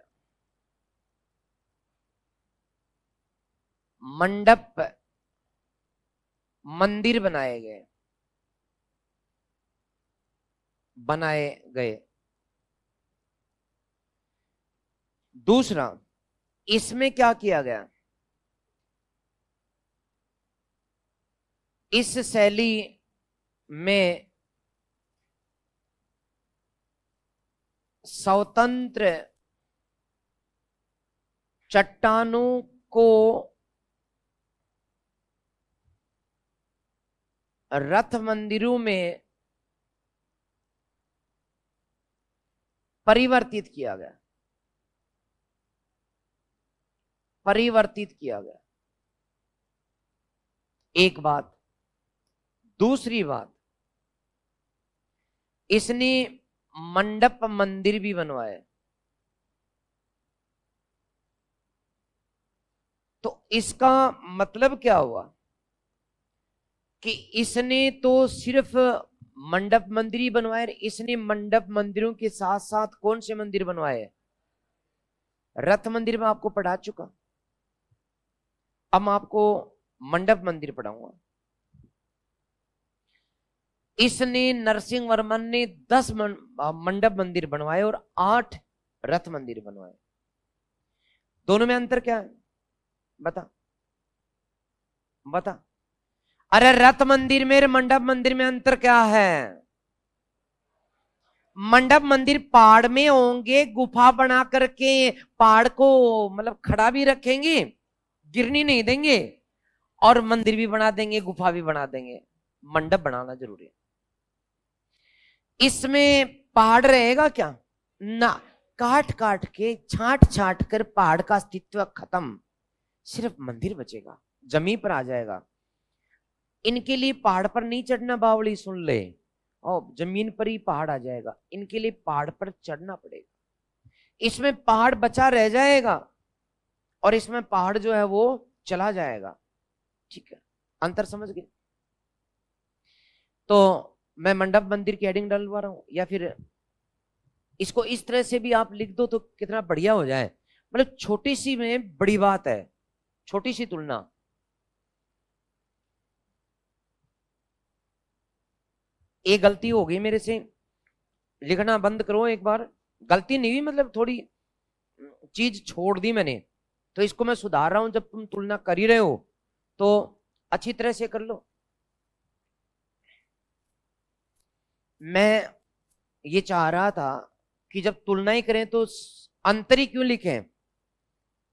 मंडप, मंदिर बनाए गए। दूसरा, इसमें क्या किया गया, इस शैली में स्वतंत्र चट्टानों को रथ मंदिरों में परिवर्तित किया गया, परिवर्तित किया गया। एक बात। दूसरी बात, इसने मंडप मंदिर भी बनवाए। तो इसका मतलब क्या हुआ कि इसने तो सिर्फ मंडप मंदिर ही बनवाए, इसने मंडप मंदिरों के साथ साथ कौन से मंदिर बनवाए? रथ मंदिर में आपको पढ़ा चुका, अब मैं आपको मंडप मंदिर पढ़ाऊंगा। इसने, नरसिंह वर्मन ने 10 मंडप मंदिर बनवाए और 8 रथ मंदिर बनवाए। दोनों में अंतर क्या है? बता बता। अरे रथ मंदिर में, मंडप मंदिर में अंतर क्या है? मंडप मंदिर पहाड़ में होंगे, गुफा बना करके पहाड़ को मतलब खड़ा भी रखेंगे, गिरनी नहीं देंगे, और मंदिर भी बना देंगे, गुफा भी बना देंगे। मंडप बनाना जरूरी है। इसमें पहाड़ रहेगा क्या? ना, काट काट के छांट छांट कर पहाड़ का अस्तित्व खत्म, सिर्फ मंदिर बचेगा, जमीन पर आ जाएगा। इनके लिए पहाड़ पर नहीं चढ़ना, बावली सुन ले, और जमीन पर ही पहाड़ आ जाएगा। इनके लिए पहाड़ पर चढ़ना पड़ेगा, इसमें पहाड़ बचा रह जाएगा और इसमें पहाड़ जो है वो चला जाएगा। ठीक है, अंतर समझ गए? तो मैं मंडप मंदिर की हेडिंग डलवा रहा हूं, या फिर इसको इस तरह से भी आप लिख दो तो कितना बढ़िया हो जाए। मतलब छोटी सी में बड़ी बात है, छोटी सी तुलना। एक गलती हो गई मेरे से, लिखना बंद करो एक बार। गलती नहीं हुई, मतलब थोड़ी चीज छोड़ दी मैंने, तो इसको मैं सुधार रहा हूं। जब तुम तुलना कर ही रहे हो तो अच्छी तरह से कर लो। मैं ये चाह रहा था कि जब तुलना ही करें तो अंतर ही क्यों लिखें,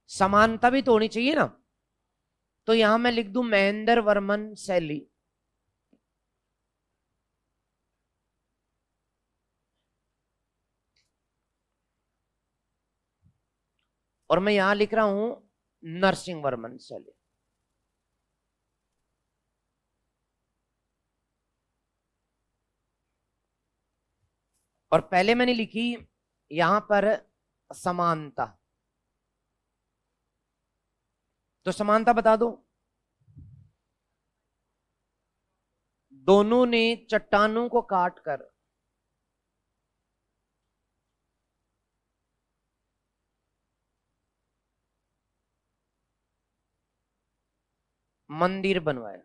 समानता भी तो होनी चाहिए ना। तो यहां मैं लिख दूं महेंद्र वर्मन शैली, और मैं यहां लिख रहा हूं नरसिंह वर्मन शैली। और पहले मैंने लिखी यहां पर समानता, तो समानता बता दो। दोनों ने चट्टानों को काट कर मंदिर बनवाए,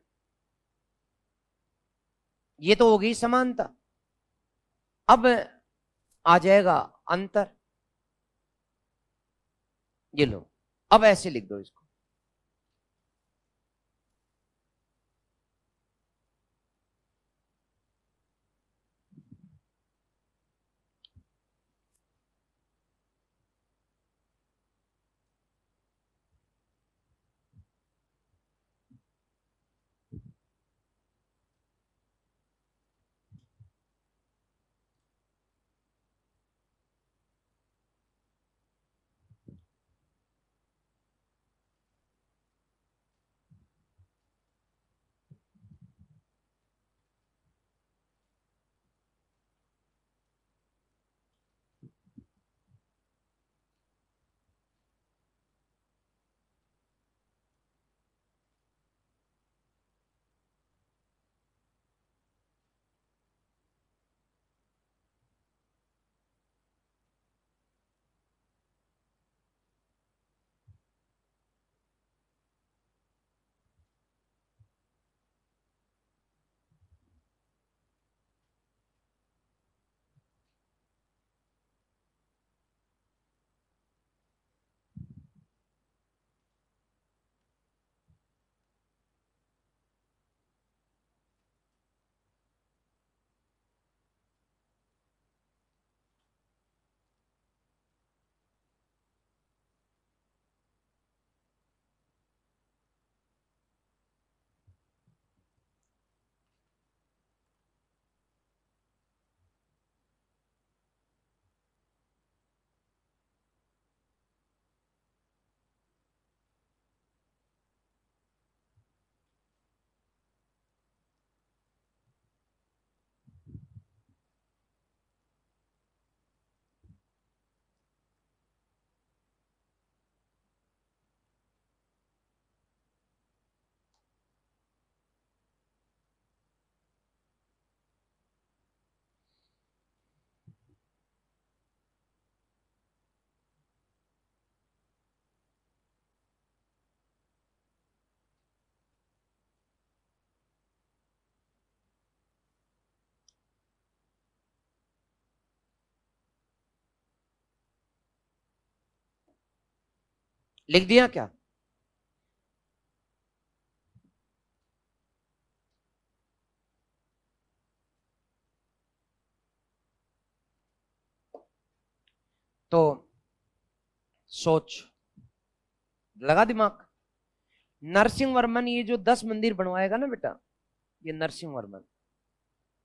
ये तो हो गई समानता। अब आ जाएगा अंतर, ये लो। अब ऐसे लिख दो इसको, लिख दिया क्या? तो सोच, लगा दिमाग। नरसिंह वर्मन ये जो 10 मंदिर बनवाएगा ना बेटा, ये नरसिंह वर्मन,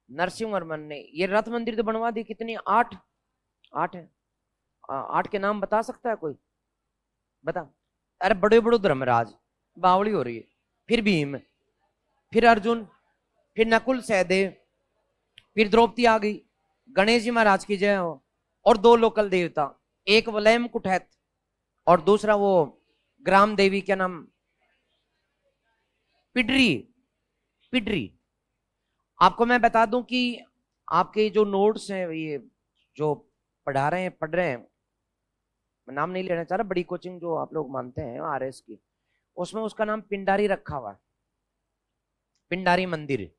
नरसिंह वर्मन ने ये रथ मंदिर तो बनवा दी, कितनी? 8, 8 है। आठ के नाम बता सकता है कोई? बता। अरे बड़े बड़े धर्मराज, बावली हो रही है। फिर भीम, फिर अर्जुन, फिर नकुल सहदेव, फिर द्रौपदी आ गई। गणेश जी महाराज की जय हो। और दो लोकल देवता, एक वलयम कुठैत और दूसरा वो ग्राम देवी, क्या नाम, पिडरी। पिडरी। आपको मैं बता दूं कि आपके जो नोट्स हैं, ये जो पढ़ा रहे हैं, पढ़ रहे हैं, मैं नाम नहीं लेना चाह रहा, बड़ी कोचिंग जो आप लोग मानते हैं आरएस की, उसमें उसका नाम पिंडारी रखा हुआ है। पिंडारी मंदिर।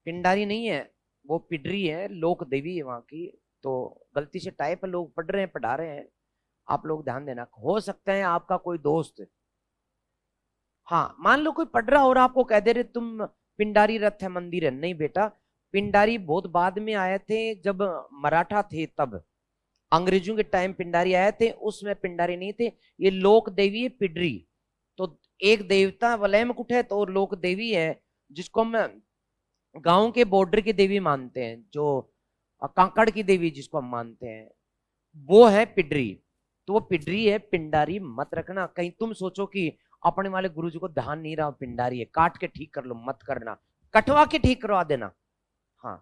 पिंडारी नहीं है, वो पिडरी है, लोक देवी है वहां की। तो गलती से टाइप लोग पढ़ रहे हैं, पढ़ा रहे हैं, आप लोग ध्यान देना। हो सकता है आपका कोई दोस्त, हाँ मान लो कोई पढ़ रहा और आपको कह दे रहे तुम पिंडारी रथ है, मंदिर है। नहीं बेटा, पिंडारी बहुत बाद में आए थे, जब मराठा थे तब। अंग्रेजों के टाइम पिंडारी आए थे, उसमें पिंडारी नहीं थे। ये लोक देवी है पिडरी। तो एक देवता वलय मुकुट है, तो लोक देवी है, जिसको हम गांव के बॉर्डर की देवी मानते हैं, जो कांकड़ की देवी जिसको हम मानते हैं, वो है पिडरी। तो वो पिडरी है, पिंडारी मत रखना। कहीं तुम सोचो कि अपने वाले गुरु जी को ध्यान नहीं रहा, पिंडारी है, काट के ठीक कर लो, मत करना। कटवा के ठीक करवा देना, हाँ,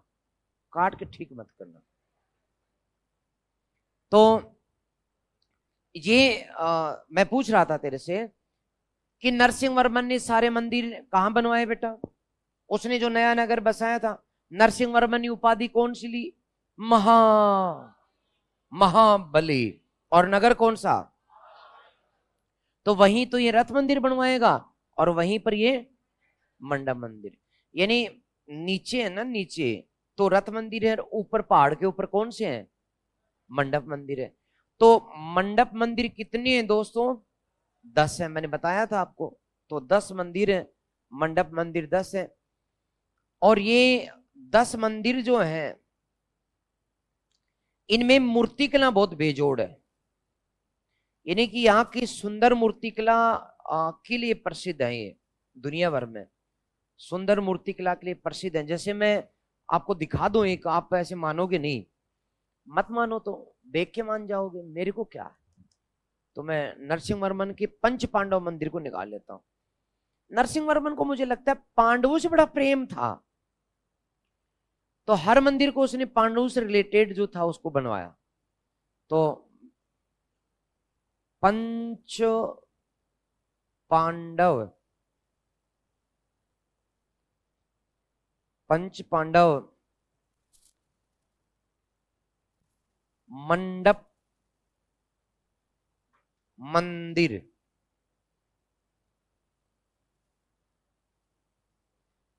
काट के ठीक मत करना। तो ये मैं पूछ रहा था तेरे से कि नरसिंह वर्मन ने सारे मंदिर कहां बनवाए बेटा? उसने जो नया नगर बसाया था, नरसिंह वर्मन ने उपाधि कौन सी ली? महा महाबली। और नगर कौन सा? तो वहीं तो ये रथ मंदिर बनवाएगा, और वहीं पर ये मंडप मंदिर। यानी नीचे है ना, नीचे तो रथ मंदिर है, ऊपर पहाड़ के ऊपर कौन से हैं? मंडप मंदिर है। तो मंडप मंदिर कितने हैं दोस्तों? 10 है, मैंने बताया था आपको। तो 10 मंदिर है, मंडप मंदिर 10 है। और ये 10 मंदिर जो हैं, इनमें मूर्तिकला बहुत बेजोड़ है। यानी कि यहाँ की सुंदर मूर्तिकला के लिए प्रसिद्ध है ये, दुनिया भर में सुंदर मूर्तिकला के लिए प्रसिद्ध है। जैसे मैं आपको दिखा दूं एक, आप ऐसे मानोगे नहीं, मत मानो तो देख के मान जाओगे, मेरे को क्या। तो मैं नरसिंह वर्मन के पंच पांडव मंदिर को निकाल लेता हूं। नरसिंह वर्मन को मुझे लगता है पांडवों से बड़ा प्रेम था, तो हर मंदिर को उसने पांडवों से रिलेटेड जो था उसको बनवाया। तो पंच पांडव, पंच पांडव मंडप मंदिर,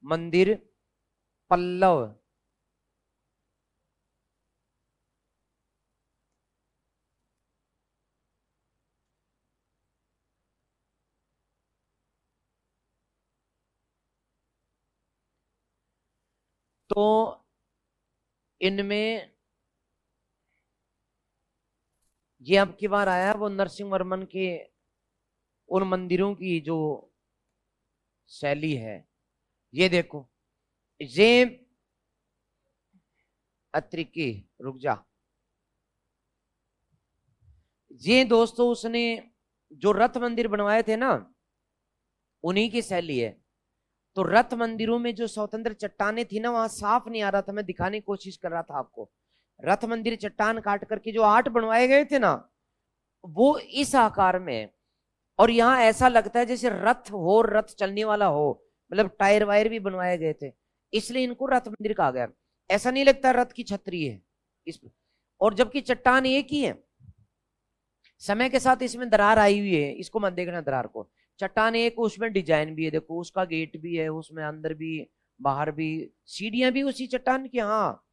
मंदिर पल्लव। तो इनमें ये अब की बार आया वो नरसिंह वर्मन के उन मंदिरों की जो शैली है। ये देखो, ये अत्रिकी, रुक जा, ये दोस्तों उसने जो रथ मंदिर बनवाए थे ना, उन्हीं की शैली है। तो रथ मंदिरों में जो स्वतंत्र चट्टाने थी ना, वहां साफ नहीं आ रहा था, मैं दिखाने की कोशिश कर रहा था आपको। रथ मंदिर चट्टान काट करके जो आर्ट बनवाए गए थे ना, वो इस आकार में है। और यहाँ ऐसा लगता है जैसे रथ हो, रथ चलने वाला हो, मतलब टायर वायर भी बनवाए गए थे, इसलिए इनको रथ मंदिर कहा गया। ऐसा नहीं लगता रथ की छतरी है इस, और जबकि चट्टान एक ही है। समय के साथ इसमें दरार आई हुई है, इसको मत देखना दरार को। चट्टान एक, उसमें डिजाइन भी है, देखो उसका गेट भी है, उसमें अंदर भी बाहर भी, सीढ़ियां भी उसी चट्टान की, हाँ,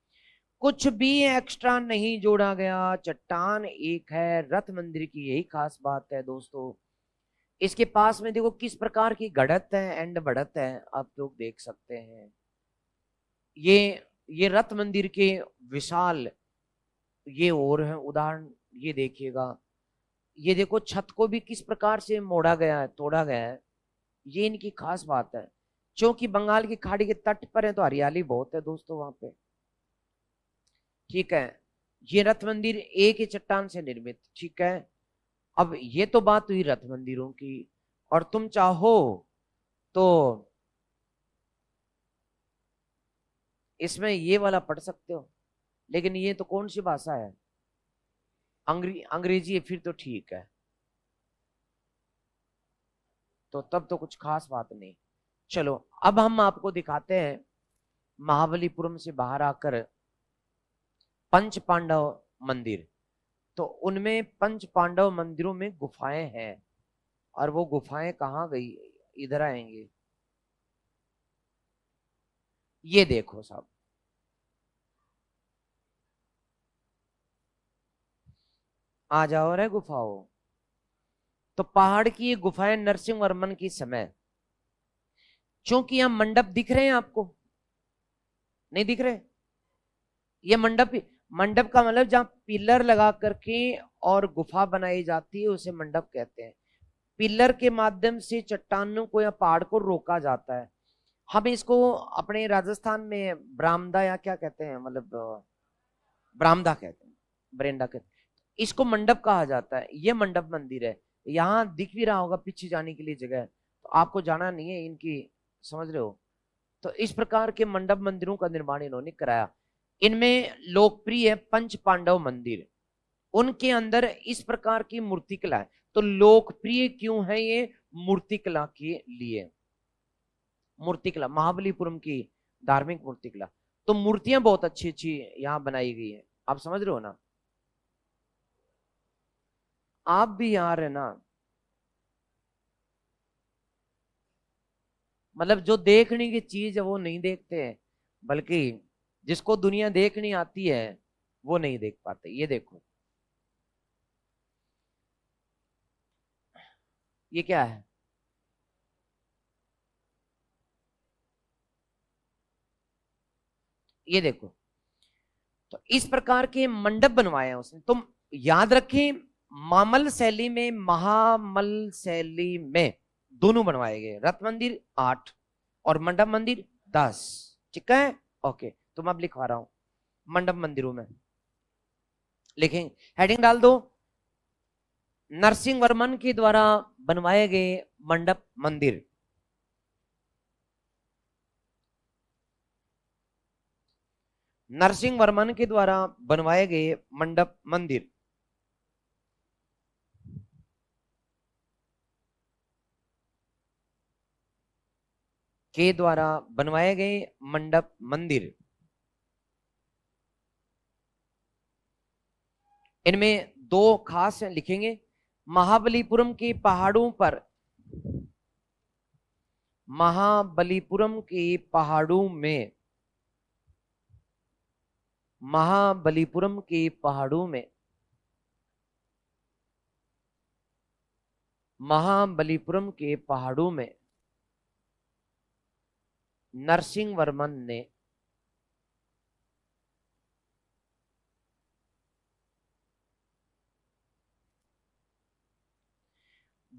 कुछ भी एक्स्ट्रा नहीं जोड़ा गया, चट्टान एक है। रथ मंदिर की यही खास बात है दोस्तों। इसके पास में देखो किस प्रकार की घड़त है एंड बढ़त है, आप लोग देख सकते हैं। ये ये रथ मंदिर के विशाल ये और है उदाहरण, ये देखिएगा। ये देखो छत को भी किस प्रकार से मोड़ा गया है, तोड़ा गया है, ये इनकी खास बात है। क्योंकि बंगाल की खाड़ी के तट पर है, तो हरियाली बहुत है दोस्तों वहां पे, ठीक है। ये रथ मंदिर एक ही चट्टान से निर्मित, ठीक है। अब ये तो बात हुई रथ मंदिरों की, और तुम चाहो तो इसमें ये वाला पढ़ सकते हो, लेकिन ये तो कौन सी भाषा है, अंग्रेजी है, फिर तो ठीक है, तो तब तो कुछ खास बात नहीं। चलो अब हम आपको दिखाते हैं महाबलीपुरम से बाहर आकर पंच पांडव मंदिर। तो उनमें पंच पांडव मंदिरों में गुफाएं हैं, और वो गुफाएं कहाँ गई, इधर आएंगे, ये देखो साहब, आ जाओ रे गुफाओं। तो पहाड़ की ये गुफाएं नरसिंह वर्मन की समय, क्योंकि यहां मंडप दिख रहे हैं आपको, नहीं दिख रहे, ये मंडप, मंडप का मतलब जहां पिलर लगा करके और गुफा बनाई जाती है उसे मंडप कहते हैं। पिलर के माध्यम से चट्टानों को या पहाड़ को रोका जाता है। हम इसको अपने राजस्थान में बरामदा या क्या कहते हैं, मतलब बरामदा कहते हैं, बरेंडा कहते हैं, इसको मंडप कहा जाता है। ये मंडप मंदिर है, यहाँ दिख भी रहा होगा पीछे जाने के लिए जगह, तो आपको जाना नहीं है इनकी, समझ रहे हो। तो इस प्रकार के मंडप मंदिरों का निर्माण इन्होंने कराया। इनमें लोकप्रिय है पंच पांडव मंदिर, उनके अंदर इस प्रकार की मूर्तिकला है। तो लोकप्रिय क्यों है ये, मूर्तिकला के लिए, मूर्तिकला महाबलीपुरम की धार्मिक मूर्तिकला। तो मूर्तियां बहुत अच्छी अच्छी यहाँ बनाई गई है, आप समझ रहे हो ना। आप भी यहाँ रहना, मतलब जो देखने की चीज है वो नहीं देखते हैं, बल्कि जिसको दुनिया देखनी आती है वो नहीं देख पाते। ये देखो, ये क्या है, ये देखो। तो इस प्रकार के मंडप बनवाए हैं उसने। तुम याद रखें, मामल शैली में, महामल शैली में दोनों बनवाए गए, रथ मंदिर 8 और मंडप मंदिर 10, ठीक है। ओके, तो मैं अब लिखवा रहा हूं मंडप मंदिरों में, लिखें, हेडिंग डाल दो, नरसिंह वर्मन के द्वारा बनवाए गए मंडप मंदिर। नरसिंह वर्मन के द्वारा बनवाए गए मंडप मंदिर, के द्वारा बनवाए गए मंडप मंदिर। इनमें दो खास लिखेंगे, महाबलीपुरम के पहाड़ों पर, महाबलीपुरम के पहाड़ों में, महाबलीपुरम के पहाड़ों में, महाबलीपुरम के पहाड़ों में नरसिंह वर्मन ने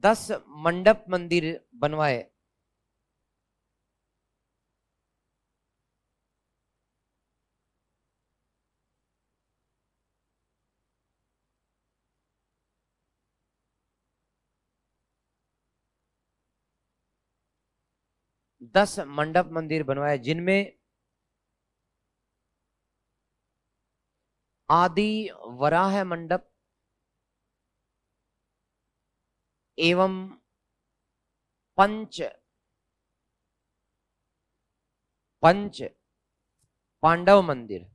10 मंडप मंदिर बनवाए। दस मंडप मंदिर बनवाए, जिनमें आदि वराह मंडप एवं पंच पंच पांडव मंदिर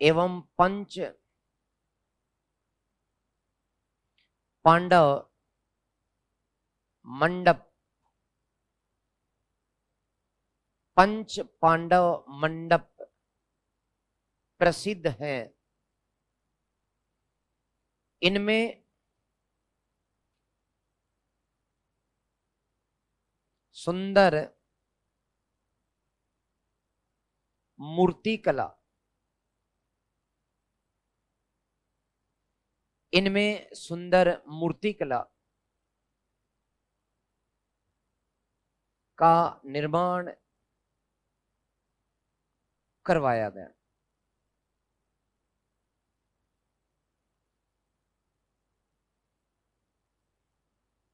एवं पंच पांडव मंडप, पंच पांडव मंडप प्रसिद्ध हैं। इनमें सुंदर मूर्तिकला, इनमें सुंदर मूर्तिकला का निर्माण करवाया गया।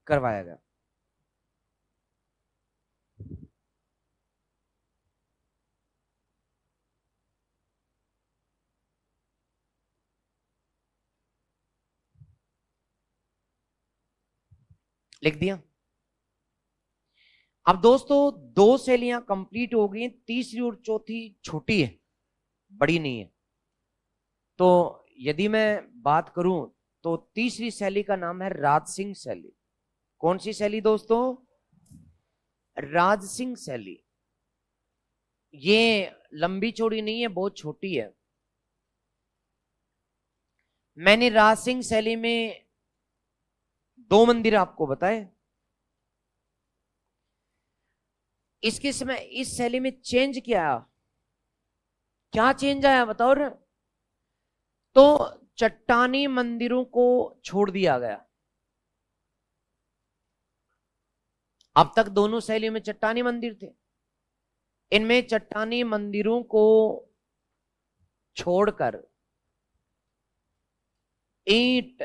करवाया गया। लिख दिया। अब दोस्तों दो शैलियां कंप्लीट हो गई, तीसरी और चौथी छोटी है, बड़ी नहीं है। तो यदि मैं बात करूं तो तीसरी शैली का नाम है राजसिंह शैली। कौन सी शैली दोस्तों? राजसिंह शैली। ये लंबी चौड़ी नहीं है, बहुत छोटी है। मैंने राजसिंह शैली में दो मंदिर आपको बताए। इसके समय इस शैली में चेंज क्या आया? क्या चेंज आया बताओ रे? तो चट्टानी मंदिरों को छोड़ दिया गया। अब तक दोनों शैली में चट्टानी मंदिर थे, इनमें चट्टानी मंदिरों को छोड़कर ईंट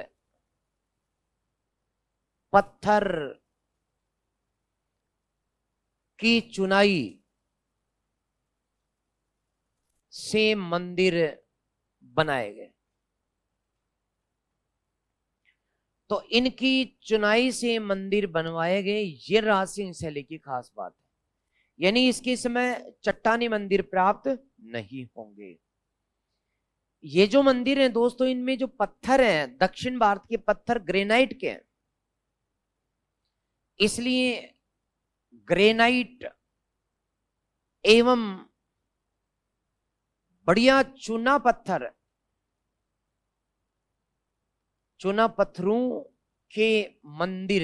पत्थर की चुनाई से मंदिर बनाए गए। तो इनकी चुनाई से मंदिर बनवाए गए, ये राजसिंह शैली की खास बात है। यानी इसके समय चट्टानी मंदिर प्राप्त नहीं होंगे। ये जो मंदिर हैं दोस्तों, इनमें जो पत्थर हैं दक्षिण भारत के पत्थर ग्रेनाइट के हैं, इसलिए ग्रेनाइट एवं बढ़िया चूना पत्थरों के मंदिर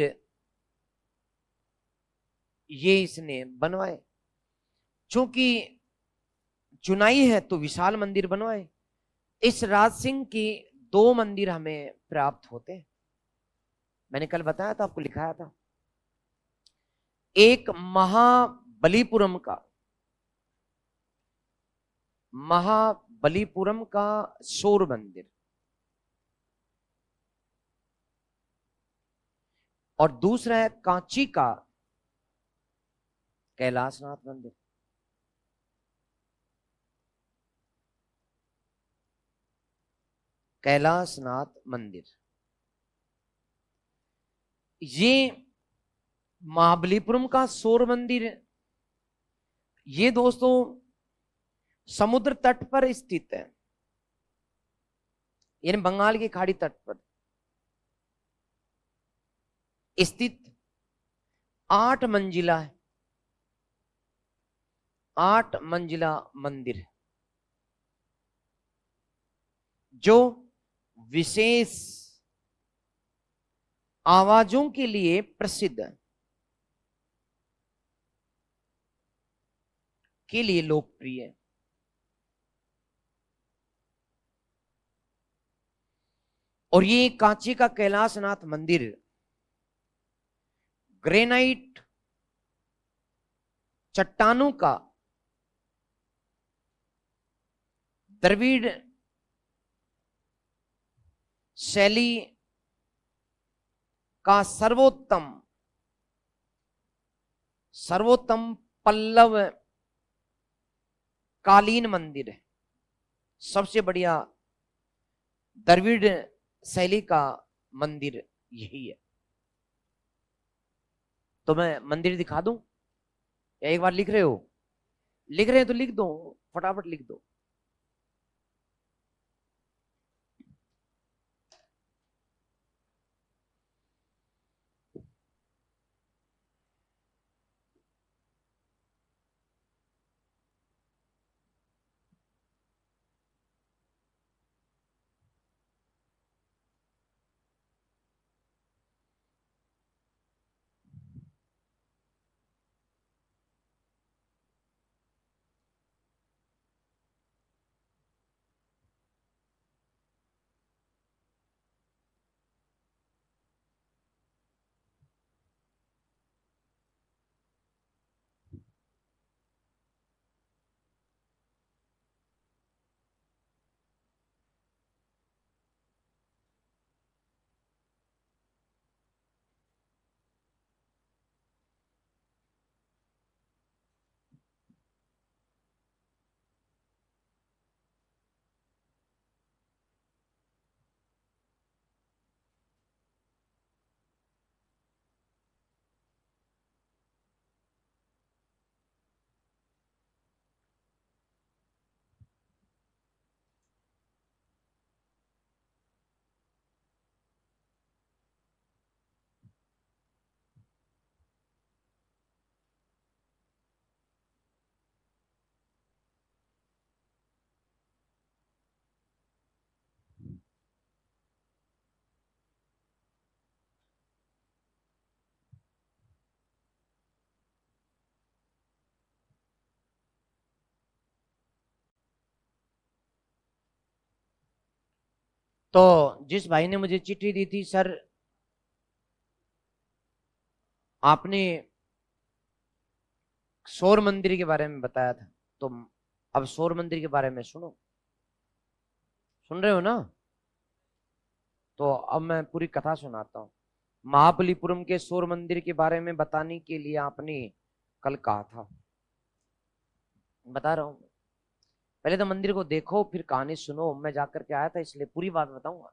ये इसने बनवाए। चूंकि चुनाई है तो विशाल मंदिर बनवाए। इस राज सिंह की दो मंदिर हमें प्राप्त होते हैं। मैंने कल बताया था, आपको लिखाया था। एक महाबलीपुरम का शोर मंदिर, और दूसरा है कांची का कैलाशनाथ मंदिर। कैलाशनाथ मंदिर ये महाबलीपुरम का शोर मंदिर है। ये दोस्तों समुद्र तट पर स्थित है, यानी बंगाल की खाड़ी तट पर स्थित 8 मंजिला है, 8 मंजिला मंदिर है, जो विशेष आवाजों के लिए प्रसिद्ध है, के लिए लोकप्रिय है। और ये कांची का कैलाशनाथ मंदिर ग्रेनाइट चट्टानों का द्रविड़ शैली का सर्वोत्तम पल्लव कालीन मंदिर है। सबसे बढ़िया द्रविड़ शैली का मंदिर यही है। तो मैं मंदिर दिखा दूं या एक बार लिख रहे हो? लिख रहे हैं तो लिख दो, फटाफट लिख दो। तो जिस भाई ने मुझे चिट्ठी दी थी, सर आपने सौर मंदिर के बारे में बताया था, तो अब सौर मंदिर के बारे में सुनो। सुन रहे हो ना? तो अब मैं पूरी कथा सुनाता हूँ। महाबलीपुरम के सौर मंदिर के बारे में बताने के लिए आपने कल कहा था, बता रहा हूं। पहले तो मंदिर को देखो, फिर कहानी सुनो। मैं जाकर के आया था, इसलिए पूरी बात बताऊंगा।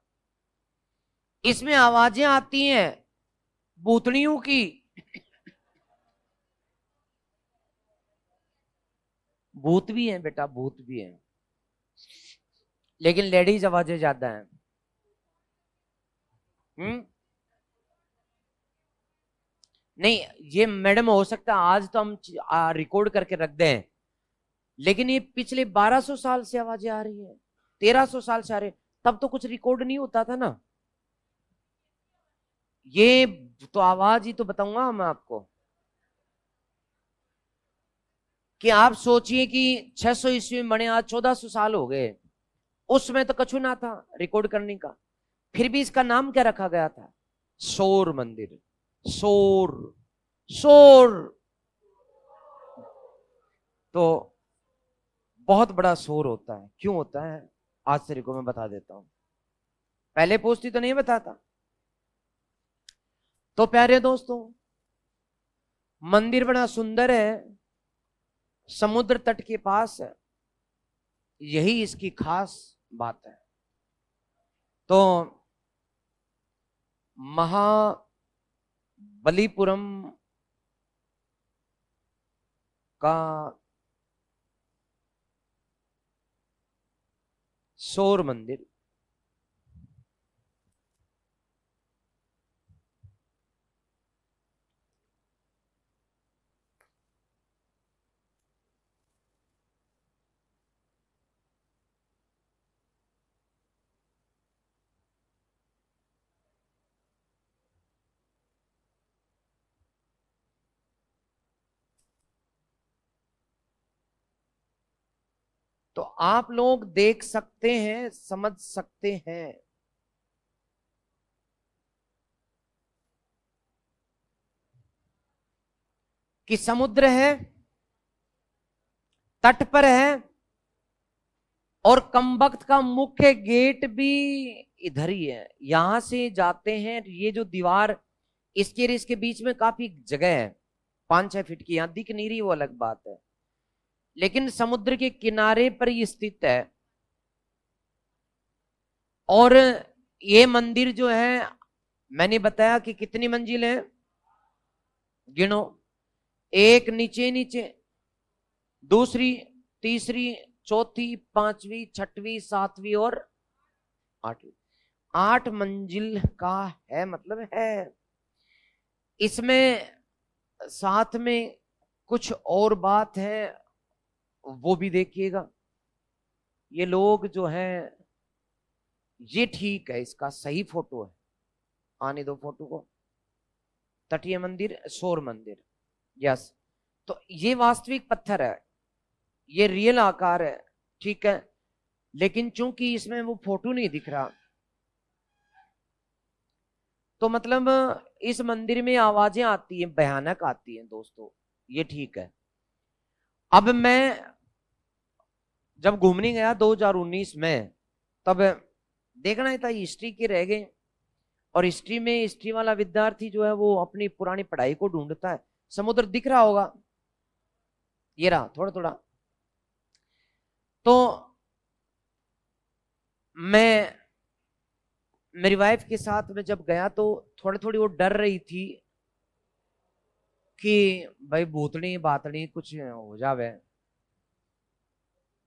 इसमें आवाजें आती हैं भूतड़ियों की। भूत भी हैं बेटा, भूत भी हैं, लेकिन लेडीज आवाजें ज्यादा हैं। नहीं, ये मैडम हो सकता है आज तो हम रिकॉर्ड करके रख दें, लेकिन ये पिछले 1200 साल से आवाजें आ रही है, 1300 साल से आ रही है। तब तो कुछ रिकॉर्ड नहीं होता था ना। ये तो आवाज ही तो बताऊंगा मैं आपको, कि आप सोचिए कि 600 ईस्वी में बने, आज 1400 साल हो गए। उसमें तो कछु ना था रिकॉर्ड करने का, फिर भी इसका नाम क्या रखा गया था? सौर मंदिर। सौर, सौर। तो बहुत बड़ा शोर होता है। क्यों होता है आज तेरे को मैं बता देता हूं, पहले पूछती तो नहीं बताता। तो प्यारे दोस्तों, मंदिर बड़ा सुंदर है, समुद्र तट के पास है, यही इसकी खास बात है। तो महाबलीपुरम का सौर मंदिर तो आप लोग देख सकते हैं, समझ सकते हैं कि समुद्र है, तट पर है, और कमबख्त का मुख्य गेट भी इधर ही है। यहां से जाते हैं, ये जो दीवार इसके और इसके बीच में काफी जगह है, 5-6 फीट की, यहां दिख नहीं रही वो अलग बात है, लेकिन समुद्र के किनारे पर ये स्थित है। और ये मंदिर जो है, मैंने बताया कि कितनी मंजिल है, गिनो। एक नीचे नीचे, दूसरी, तीसरी, चौथी, पांचवी, छठवीं, सातवीं और आठवीं। 8 मंजिल का है, मतलब है। इसमें साथ में कुछ और बात है, वो भी देखिएगा। ये लोग जो है, ये ठीक है, इसका सही फोटो है, आने दो फोटो को। तटीय मंदिर, सौर मंदिर, यस। तो ये वास्तविक पत्थर है, ये रियल आकार है, ठीक है। लेकिन चूंकि इसमें वो फोटो नहीं दिख रहा, तो मतलब इस मंदिर में आवाजें आती हैं, भयानक आती हैं दोस्तों, ये ठीक है। अब मैं जब घूमने गया 2019 में, तब देखना था हिस्ट्री के रह गए, और हिस्ट्री में हिस्ट्री वाला विद्यार्थी जो है वो अपनी पुरानी पढ़ाई को ढूंढता है। समुद्र दिख रहा होगा, ये रहा थोड़ा थोड़ा। तो मैं मेरी वाइफ के साथ में जब गया, तो थोड़ी थोड़ी वो डर रही थी कि भाई भूतनी बातनी कुछ हो जावे।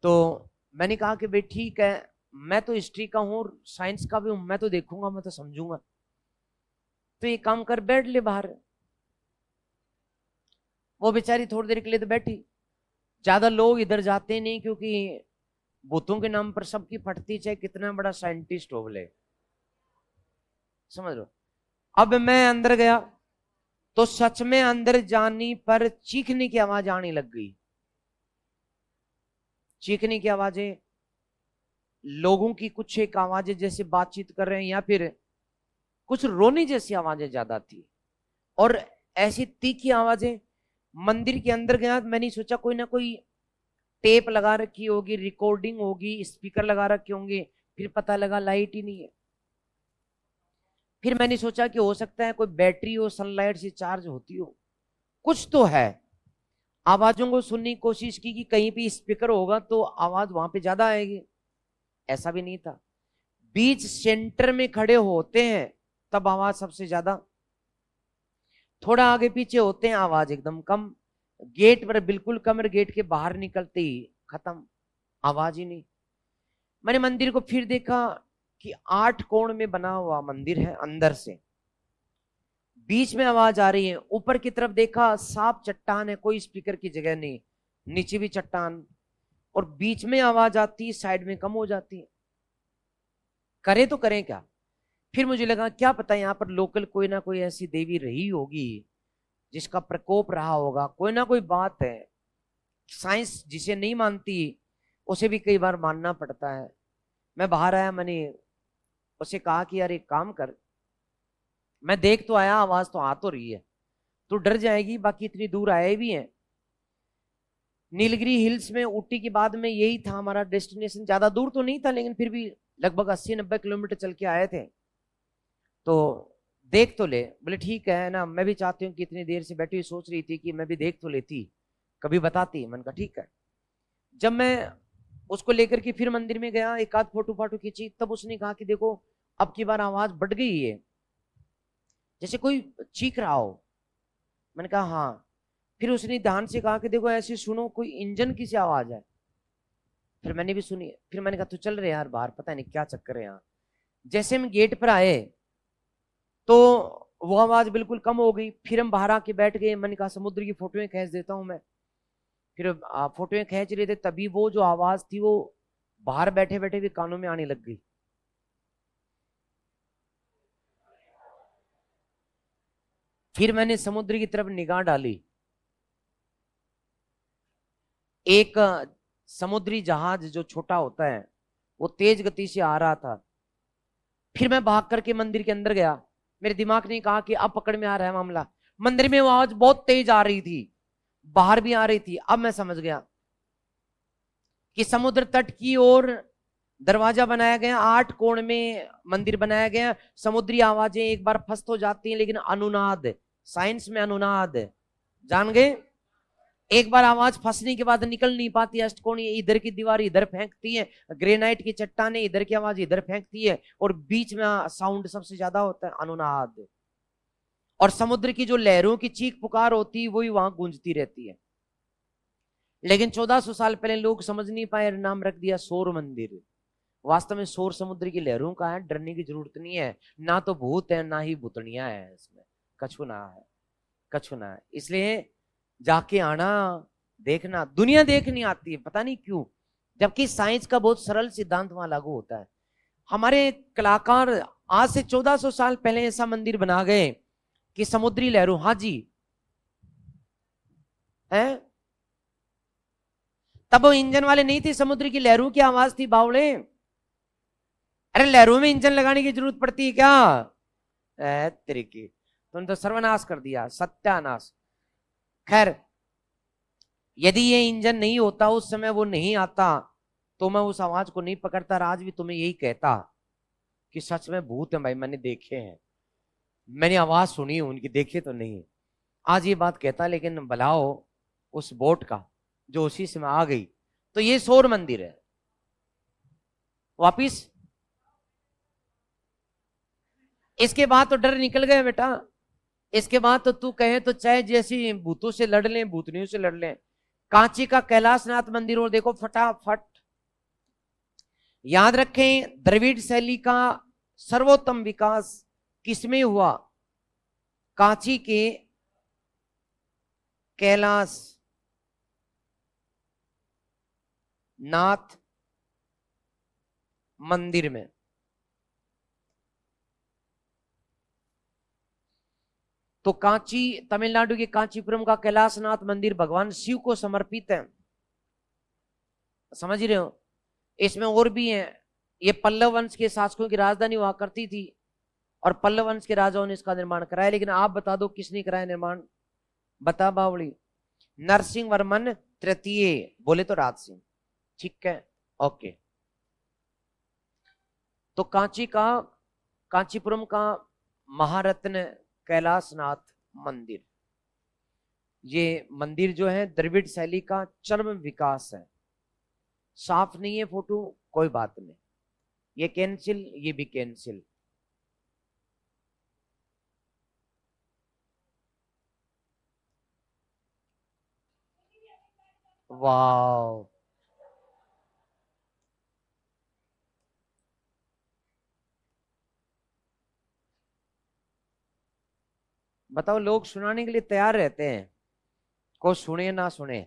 तो मैंने कहा कि भाई ठीक है, मैं तो हिस्ट्री का हूँ, साइंस का भी हूं, मैं तो देखूंगा, मैं तो समझूंगा। तो ये काम कर, बैठ ले बाहर। वो बेचारी थोड़ी देर के लिए तो बैठी। ज्यादा लोग इधर जाते नहीं, क्योंकि भूतों के नाम पर सबकी फटती, चाहे कितना बड़ा साइंटिस्ट हो बोले, समझ लो। अब मैं अंदर गया, तो सच में अंदर जाने पर चीखने की आवाज आने लग गई। चीखने की आवाजें लोगों की कुछ एक आवाजें जैसे बातचीत कर रहे हैं, या फिर कुछ रोने जैसी आवाजें ज्यादा थी, और ऐसी तीखी आवाजें। मंदिर के अंदर गया, मैंने सोचा कोई ना कोई टेप लगा रखी होगी, रिकॉर्डिंग होगी, स्पीकर लगा रखे होंगे। फिर पता लगा लाइट ही नहीं है। फिर मैंने सोचा कि हो सकता है कोई बैटरी हो, सनलाइट से चार्ज होती हो, कुछ तो है। आवाजों को सुनने की कोशिश की कि कहीं भी स्पीकर होगा तो आवाज वहां पे ज्यादा आएगी। ऐसा भी नहीं था। बीच सेंटर में खड़े होते हैं तब आवाज सबसे ज्यादा, थोड़ा आगे पीछे होते हैं आवाज एकदम कम, गेट पर बिल्कुल कम, और गेट के बाहर निकलते ही खत्म, आवाज ही नहीं। मैंने मंदिर को फिर देखा कि 8 कोण में बना हुआ मंदिर है अंदर से, बीच में आवाज आ रही है। ऊपर की तरफ देखा, साफ चट्टान है, कोई स्पीकर की जगह नहीं, नीचे भी चट्टान, और बीच में आवाज आती है, साइड में कम हो जाती है। करें तो करें क्या। फिर मुझे लगा क्या पता यहाँ पर लोकल कोई ना कोई ऐसी देवी रही होगी जिसका प्रकोप रहा होगा, कोई ना कोई बात है। साइंस जिसे नहीं मानती उसे भी कई बार मानना पड़ता है। मैं बाहर आया, मैंने उसे कहा कि यार एक काम कर, मैं देख तो आया, आवाज तो आ तो रही है, तू डर जाएगी, बाकी इतनी दूर आए भी हैं। नीलगिरी हिल्स में, ऊटी के बाद में यही था हमारा डेस्टिनेशन। ज्यादा दूर तो नहीं था, लेकिन फिर भी लगभग 80-90 किलोमीटर चल के आए थे। तो देख तो ले। बोले ठीक है ना, मैं भी चाहती हूँ कि इतनी देर से बैठी हुई सोच रही थी कि मैं भी देख तो लेती, कभी बताती। मैंने कहा ठीक है। जब मैं उसको लेकर के फिर मंदिर में गया, एक आध फोटो फाटो खींची, तब उसने कहा कि देखो अब की बार आवाज बढ़ गई है, जैसे कोई चीख रहा हो। मैंने कहा हाँ। फिर उसने ध्यान से कहा कि देखो ऐसे सुनो, कोई इंजन की सी आवाज है। फिर मैंने भी सुनी। फिर मैंने कहा तू चल रहे यार बाहर, पता नहीं क्या चक्कर है यहाँ। जैसे हम गेट पर आए तो वो आवाज बिल्कुल कम हो गई। फिर हम बाहर आके बैठ गए। मैंने कहा समुद्र की फोटोएं खींच देता हूं मैं। फिर फोटोएं खींच रहे थे, तभी वो जो आवाज थी वो बाहर बैठे बैठे भी कानों में आने लग गई। फिर मैंने समुद्र की तरफ निगाह डाली। एक समुद्री जहाज जो छोटा होता है वो तेज गति से आ रहा था। फिर मैं भाग करके मंदिर के अंदर गया। मेरे दिमाग ने कहा कि अब पकड़ में आ रहा है मामला। मंदिर में वो आवाज बहुत तेज आ रही थी, बाहर भी आ रही थी। अब मैं समझ गया कि समुद्र तट की ओर दरवाजा बनाया गया, 8 कोण में मंदिर बनाया गया। समुद्री आवाजें एक बार फस्त हो जाती हैं, लेकिन अनुनाद, साइंस में अनुनाद जान गए, एक बार आवाज फंसने के बाद निकल नहीं पाती। अष्टकोणीय इधर की दीवार इधर फेंकती है, ग्रेनाइट की चट्टाने इधर की आवाज इधर फेंकती है, और बीच में साउंड सबसे ज्यादा होता है अनुनाद। और समुद्र की जो लहरों की चीख पुकार होती है वही वहां गूंजती रहती है। लेकिन 1400 साल पहले लोग समझ नहीं पाए, नाम रख दिया शोर मंदिर। वास्तव में शोर समुद्र की लहरों का है, डरने की जरूरत नहीं है। ना तो भूत है ना ही भूतनिया है इसमें, कछु ना है, कछु ना है। इसलिए जाके आना, देखना। दुनिया देखनी आती है पता नहीं क्यों, जबकि साइंस का बहुत सरल सिद्धांत वहां लागू होता है। हमारे कलाकार आज से 1400 साल पहले ऐसा मंदिर बना गए कि समुद्री लहरों, हाँ जी है, तब वो इंजन वाले नहीं थे, समुद्र की लहरों की आवाज थी बावड़े। अरे लहरों में इंजन लगाने की जरूरत पड़ती है क्या? तरीके, तुमने तो सर्वनाश कर दिया, सत्यानाश। खैर, यदि ये इंजन नहीं होता, उस समय वो नहीं आता, तो मैं उस आवाज को नहीं पकड़ता। आज भी तुम्हें यही कहता कि सच में भूत है भाई, मैंने देखे हैं, मैंने आवाज सुनी है उनकी, देखे तो नहीं। आज ये बात कहता, लेकिन भलाओ उस बोट का जो उसी समय आ गई। तो ये शोर मंदिर है। वापिस इसके बाद तो डर निकल गया बेटा। इसके बाद तो तू कहे तो चाहे जैसी भूतों से लड़ लें, भूतनियों से लड़ लें। कांची का कैलाशनाथ मंदिर और देखो फटाफट। याद रखें, द्रविड़ शैली का सर्वोत्तम विकास किसमें हुआ? कांची के कैलाश नाथ मंदिर में। तो कांची, तमिलनाडु के कांचीपुरम का कैलाशनाथ मंदिर भगवान शिव को समर्पित है, समझ रहे हो। इसमें और भी है, ये पल्लव वंश के शासकों की राजधानी हुआ करती थी और पल्लव वंश के राजाओं ने इसका निर्माण कराया। लेकिन आप बता दो किसने कराया निर्माण? बता बावली। नरसिंह वर्मन तृतीय, बोले तो राज सिंह। ठीक है, ओके। तो कांचीपुरम का महारत्न कैलाशनाथ मंदिर, ये मंदिर जो है द्रविड़ शैली का चरम विकास है। साफ नहीं है फोटो, कोई बात नहीं, ये कैंसिल, ये भी कैंसिल। वाह, बताओ, लोग सुनाने के लिए तैयार रहते हैं, को सुने ना सुने।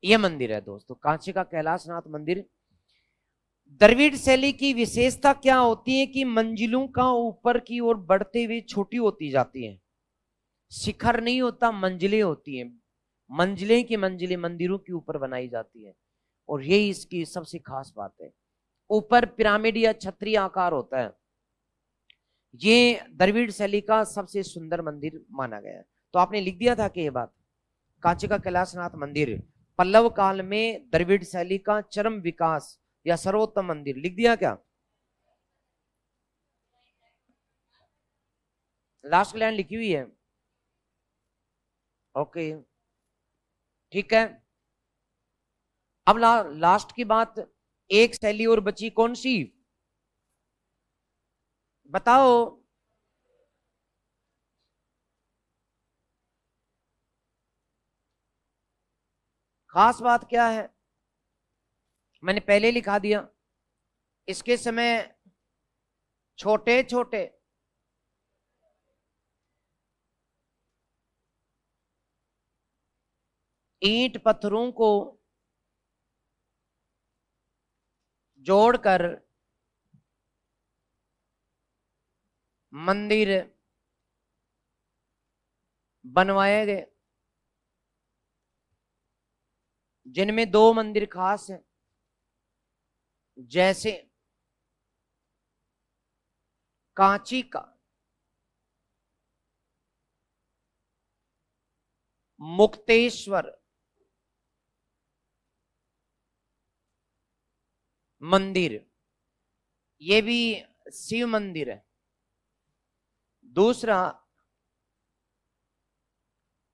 यह मंदिर है दोस्तों, कांची का कैलाशनाथ मंदिर। द्रविड़ शैली की विशेषता क्या होती है कि मंजिलों का ऊपर की ओर बढ़ते हुए छोटी होती जाती है। शिखर नहीं होता, मंजिलें होती हैं। मंजिलें की मंजिलें मंदिरों के ऊपर बनाई जाती है, और यही इसकी सबसे खास बात है। ऊपर पिरामिड या छतरी आकार होता है। ये द्रविड़ शैली का सबसे सुंदर मंदिर माना गया है। तो आपने लिख दिया था कि ये बात, कांची का कैलाशनाथ मंदिर पल्लव काल में द्रविड़ शैली का चरम विकास या सर्वोत्तम मंदिर, लिख दिया क्या? लास्ट लाइन लिखी हुई है, ओके, ठीक है। अब लास्ट की बात, एक शैली और बची, कौन सी? बताओ। खास बात क्या है? मैंने पहले लिखा दिया। इसके समय छोटे छोटे ईंट पत्थरों को जोड़कर मंदिर बनवाए गए, जिनमें दो मंदिर खास हैं, जैसे कांची का मुक्तेश्वर मंदिर, ये भी शिव मंदिर है। दूसरा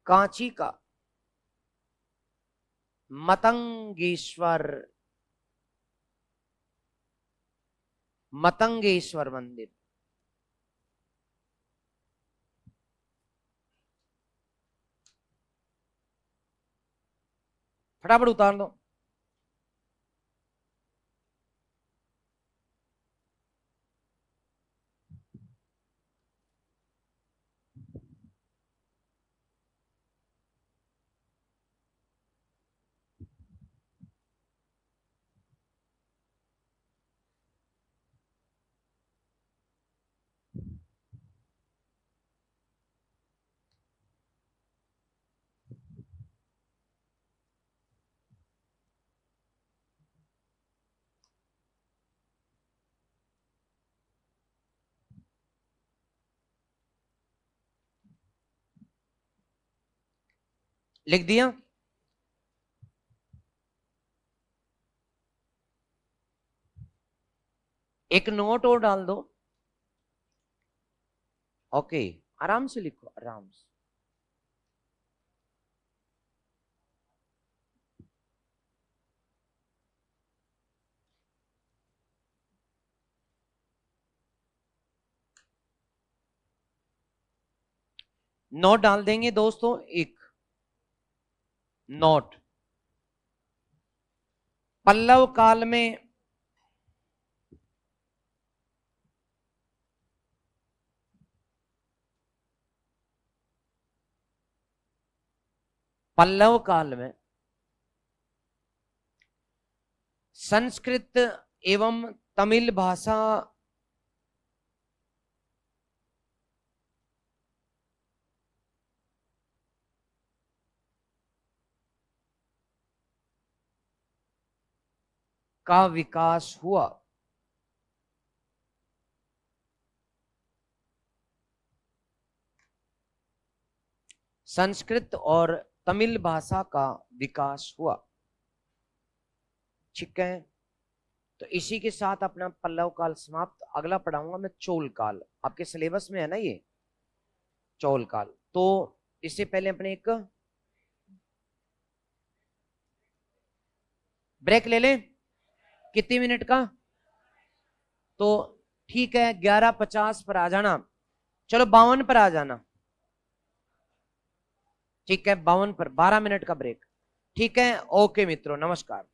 कांची का मतंगेश्वर मतंगेश्वर मंदिर। फटाफट उतार दो। लिख दिया। एक नोट और डाल दो, ओके। आराम से लिखो, आराम से। नोट डाल देंगे दोस्तों, एक नोट। पल्लव काल में पल्लव काल में संस्कृत एवं तमिल भाषा का विकास हुआ। संस्कृत और तमिल भाषा का विकास हुआ। ठीक है, तो इसी के साथ अपना पल्लव काल समाप्त। अगला पढ़ाऊंगा मैं चोल काल, आपके सिलेबस में है ना ये चोल काल। तो इससे पहले अपने एक ब्रेक ले लें, कितनी मिनट का? तो ठीक है, 11:50 पर आ जाना। चलो 52 पर आ जाना। ठीक है, 52 पर 12 मिनट का ब्रेक। ठीक है, ओके मित्रों, नमस्कार।